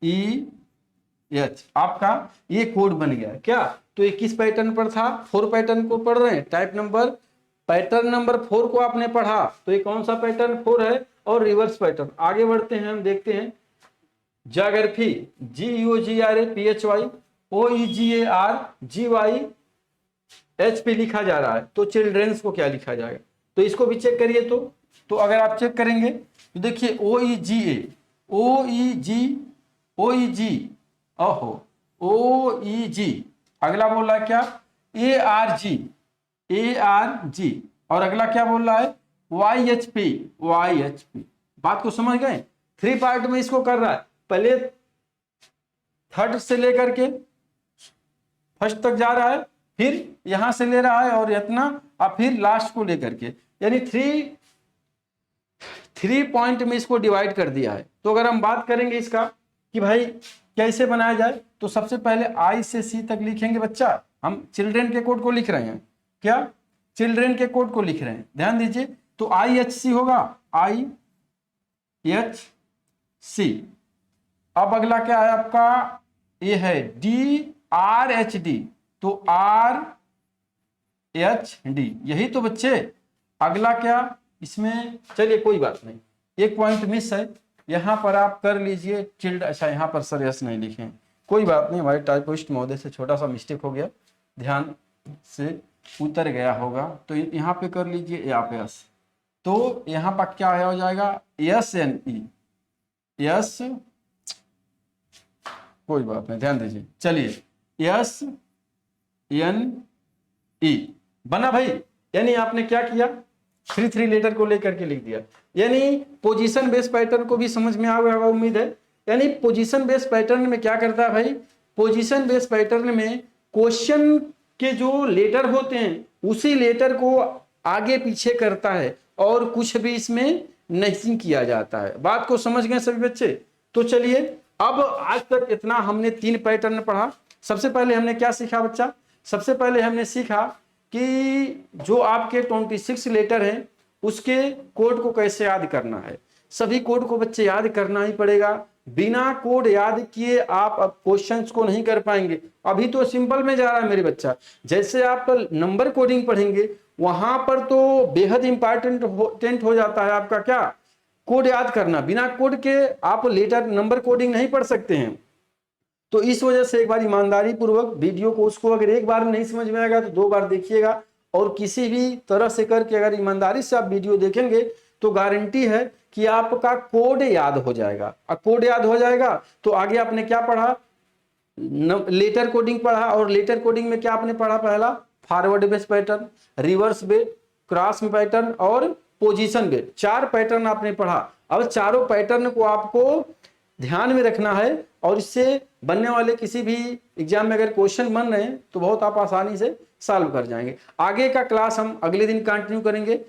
EH, आपका ये कोड बन गया क्या। तो ये किस पैटर्न पर था, 4 पैटर्न को पढ़ रहे हैं, टाइप नंबर, पैटर्न नंबर 4 को आपने पढ़ा, तो ये कौन सा पैटर्न 4 है, और रिवर्स पैटर्न। आगे बढ़ते हैं, हम देखते हैं ज्योग्राफी, GEOGRAPHY OEGARGYH लिखा जा रहा है, तो चिल्ड्रेंस को क्या लिखा जाएगा, तो इसको भी चेक करिए। तो अगर आप चेक करेंगे तो देखिए OEG, OEG, अगला बोल रहा है क्या, ARG, और अगला क्या बोल रहा है, YHP। बात को समझ गए, 3 पार्ट में इसको कर रहा है, पहले थर्ड से लेकर के फर्स्ट तक जा रहा है, फिर यहां से ले रहा है और इतना, और फिर लास्ट को लेकर के, यानी 3 पॉइंट में इसको डिवाइड कर दिया है। तो अगर हम बात करेंगे इसका कि भाई कैसे बनाया जाए, तो सबसे पहले I से C तक लिखेंगे बच्चा। हम चिल्ड्रेन के कोड को लिख रहे हैं, क्या चिल्ड्रेन के कोड को लिख रहे हैं, ध्यान दीजिए। तो IHC होगा, IHC। अब अगला क्या है आपका, ये है DRHD, तो RHD, यही तो बच्चे। अगला क्या इसमें, चलिए कोई बात नहीं, एक पॉइंट मिस है, यहां पर आप कर लीजिए चिल्ड, अच्छा यहां पर सर यस नहीं लिखे, कोई बात नहीं, हमारे टाइपिस्ट महोदय से छोटा सा मिस्टेक हो गया, ध्यान से उतर गया होगा, तो यहाँ पे कर लीजिए यहाँ पे यस। तो यहाँ पर क्या हो जाएगा, SNE, यस, कोई बात नहीं, ध्यान दीजिए, चलिए SNE बना भाई। यानी आपने क्या किया, 3 लेटर को लेकर के लिख दिया, यानी पोजीशन बेस्ड पैटर्न को भी समझ में आ गया होगा उम्मीद है। यानी पोजीशन बेस्ड पैटर्न में क्या करता है भाई, पोजीशन बेस्ड पैटर्न में क्वेश्चन के जो लेटर होते हैं उसी लेटर को आगे पीछे करता है और कुछ भी इसमें नहीं किया जाता है। बात को समझ गए सभी बच्चे। तो चलिए अब आज तक इतना हमने 3 पैटर्न पढ़ा। सबसे पहले हमने क्या सीखा बच्चा, सबसे पहले हमने सीखा कि जो आपके 26 लेटर हैं उसके कोड को कैसे याद करना है। सभी कोड को बच्चे याद करना ही पड़ेगा, बिना कोड याद किए आप अब क्वेश्चंस को नहीं कर पाएंगे। अभी तो सिंपल में जा रहा है मेरे बच्चा, जैसे आप नंबर कोडिंग पढ़ेंगे वहां पर तो बेहद इंपॉर्टेंट हो जाता है आपका क्या, कोड याद करना। बिना कोड के आप लेटर नंबर कोडिंग नहीं पढ़ सकते हैं। तो इस वजह से एक बार ईमानदारी पूर्वक वीडियो को, उसको अगर एक बार नहीं समझ में आएगा तो 2 बार देखिएगा, और किसी भी तरह से करके अगर ईमानदारी से आप वीडियो देखेंगे तो गारंटी है कि आपका कोड याद हो जाएगा। और कोड याद हो जाएगा तो आगे आपने क्या पढ़ा, लेटर कोडिंग पढ़ा, और लेटर कोडिंग में क्या आपने पढ़ा, पहला forward base pattern, reverse base, cross pattern और पोजीशन बेस, 4 पैटर्न आपने पढ़ा। अब चारों पैटर्न को आपको ध्यान में रखना है, और इससे बनने वाले किसी भी एग्जाम में अगर क्वेश्चन बन रहे हैं तो बहुत आप आसानी से सॉल्व कर जाएंगे। आगे का क्लास हम अगले दिन कंटिन्यू करेंगे।